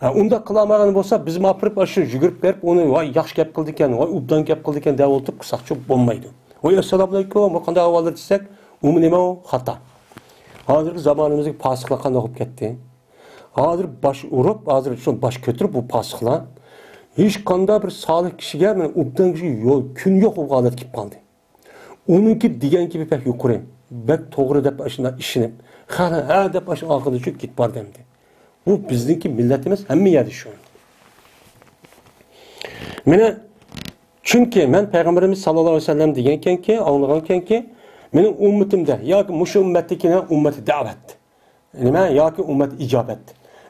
onda kılamayan olsa bizim apırıp aşırı jügürüp verip onu vay yaxşı gap kıldıken, vay ubdan gap kıldıken dev olup kısak çok bulmaydı. Vay esselamu aleyküm, o kanda havalı desek, nima o hata. Hazır zamanımızdaki pasıkla kanda olup gitti. Hazır baş urup, hazır şunu baş götürüp bu pasıkla, hiç kanda bir sağlık kişi gelmeden ubdan kişi yol, gün yok o halet gibi kaldı. Onunki diyen gibi pek yukarı. Bek to'g'ri deb ashuna ishinib, ha deb ashuna orqada cho'kib ketib bordimdi. Bu bizniki millatimiz hamma yerda shu. Meni chunki men payg'ambarimiz sallallohu alayhi vasallam degan ekanki, anglagan ekanki, mening ummatimda yoki mushu ummatnikini ummati da'vat. Nima yoki ummat ijobat.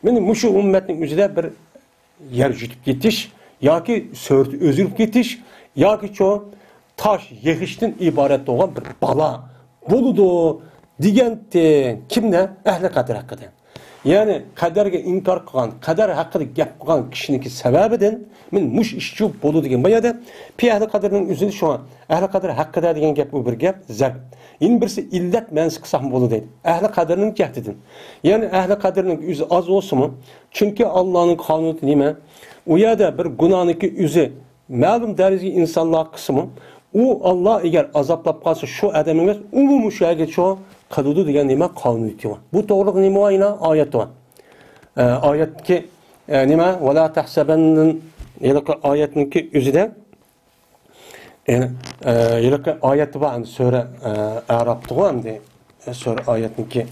Mening mushu ummatning o'zida bir yer yutib ketish yoki so'rti o'zilib ketish yoki cho tosh yig'ishdan iborat bo'lgan bir balo buludu degende kimne? Ehli kader hakkında. Yani kaderge inkar kılan, kader hakkında gap kılan kişinin sebebinden men muş işçi bulu degen. Baya da pi ehli kaderinin üzeri şu an ehli kader hakkında degen gap bu bir gap zeb. Yine birisi illet mensi kısam bulu deydi. Ehli kaderinin cehdidin. Yani ehli kaderinin yüzü az olsun mu? Çünkü Allah'ın kanunu nime? O ya da bir günahınki yüzü malum derece insanlığa kısmı u Allah eğer azaplab qalsa şu adam emas, umumi şuga cho qiludi degan nima qonuniyati bor. Bu to'g'ri nima ayna oyat bor. Oyatki nima wala tahsabannin yilqa oyatniki o'zida yilqa oyati bor sura Arabda hamda sura oyatniki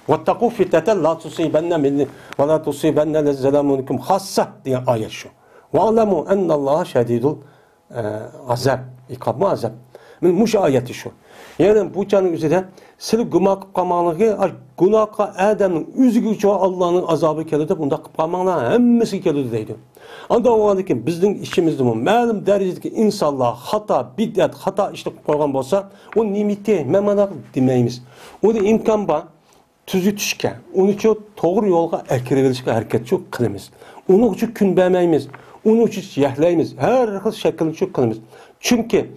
wattaqu fitnatan la tusibanna min wala tusibanna lazalamunkum khassa degan oyat shu. Wa'lamu anna Alloha shadidul azab. İkab mı azap? Muş ayeti şu. Yani bu canın üzerinde seni günah kılmanlığı, günahka Adem'in üzgü çoğu Allah'ın azabı keledi. Bunda kılmanlığı hemmesi keledi deydi. Anda o anda ki bizim işimizde bu. Malum derecedeki insanlar hata, bid'at, hata işte koygan olsa o nimeti, memana demeyimiz. O da imkan var. Tüzü tüşke. Onun için doğru yolga erkerevelişke hareket çok kılımız. Onun için gün vermeyimiz. Onun için yehleyimiz. Her şekilde çok kılımız. Çünkü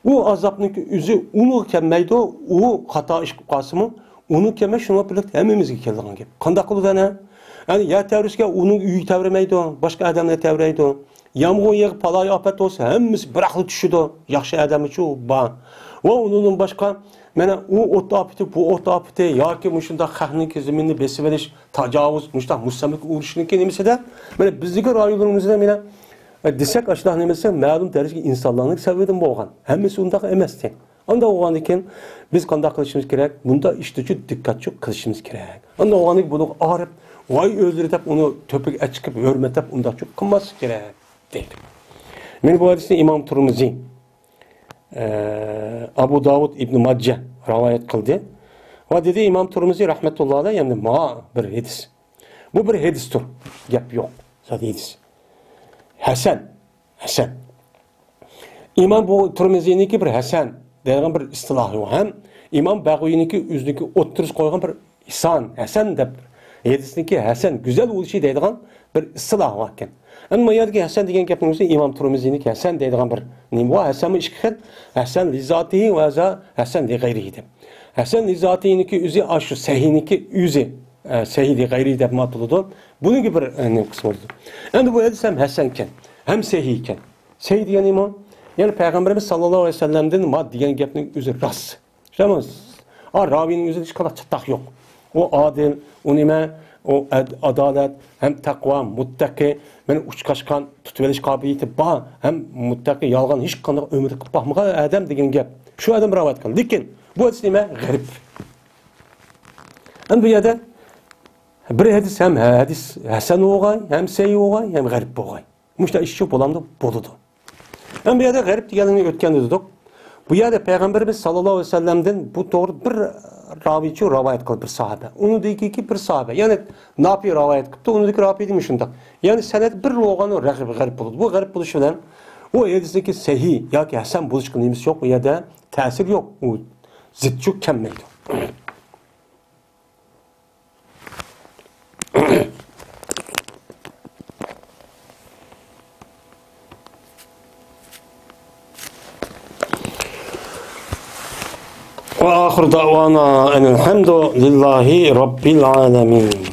o azapniki yüzü onu kemmeydi o hata iş kasımı onu kemme şuna birlikte hemimizge keldiğin gibi. Kandak kılıda ne? Yani ya tevrişke onun üyü tevremeydi o, başka adamla tevreydi o. Yağmur yağıp palay afet olsa hemimiz bıraklı düşüdü o. Yaxşı adamı çoğu bağ. Ve onun başka mene o ot apeti bu ot apeti ya ki muşunda xahnik zeminini besiveriş tacavuz muşta mustamlik uğruşunki nemisi de mene bizdeki rayonlarımızda mene desek aşıda nemesi malum derecede insanların seviyeden boğan. Hemmesi ondaki emesti. Onda oğan iken biz kandak kılışımız gerek. Bunda işte çok dikkat çok kılışımız gerek. Onda oğan iken bunu ağrıp vay özürütep onu töpük açıkıp hürmetep onda çok kılması gerek değil. Men bu hadisini İmam Tirmizi Abu Davud İbn Majah rivayet kıldı. Ve dedi İmam Tirmizi rahmetullahi aleyh yani ma bir hadis. Bu bir hadistir. Gap yok. Zaten hadis. Hasan. İmam bu Tirmizi'ninki bir Hasan degan bir istilahı var. Hem İmam Bag'iyninki üzdeki o'ttirib qo'ygan bir Hasan deb hadisniki Hasan güzel bo'lishi deydigan bir istilah var ekan. Ammo yerga Hasan degan gapning o'zi İmam Tirmizi'ninki Hasan deydigan bir nima Hasan ikki xil Hasan li zatihi va Hasan li g'ayrihi deb. Hasan li zatihiniki o'zi shu sahihniki o'zi sahih li g'ayrihi deb ma'tuludi. Bunun gibi bir kısmı oldu. Yani bu hadis hem Hasan iken hem sahih iken. Sahih degan nima? Yani Peygamberimiz sallallohu aleyhi ve sellem'den ma degan gapning o'zi rost. Şamaz. Ravinin o'zida hech qanday chittaq yo'q. O adil, o nima o adalet, hem takva, muttaki, men uçkaşkan tutuveriş kabiliyeti ba, hem muttaki yalgan hiç kanı ömürde bakmağa adam degen gap. Şu adam ravayet kıldı. Lekin bu hadis nime? Garip. Hem bu yerde bir hadis hem hadis hasan oğay, hem seyyi oğay, hem garip oğay. Muşta işçi bolamda boludu. Hem bu yerde garip digenini ötken dedik. Bu yerde Peygamberimiz sallallahu aleyhi ve sellem'den bu doğru bir raviçi rivayet kıldı bir sahabe. Onu dedi ki bir sahabe. Yani ne yapıyor rivayet kıldı? Onu dedi ki ravi demiş şunda. Yani senet bir loğanı garip buldu. Bu garip buluş bilen o hadisteki sahih ya ki hasan buluş kılımız yok ya da tesir yok. O zıtçı kemmeydi. وآخر دعوانا أن الحمد لله رب العالمين.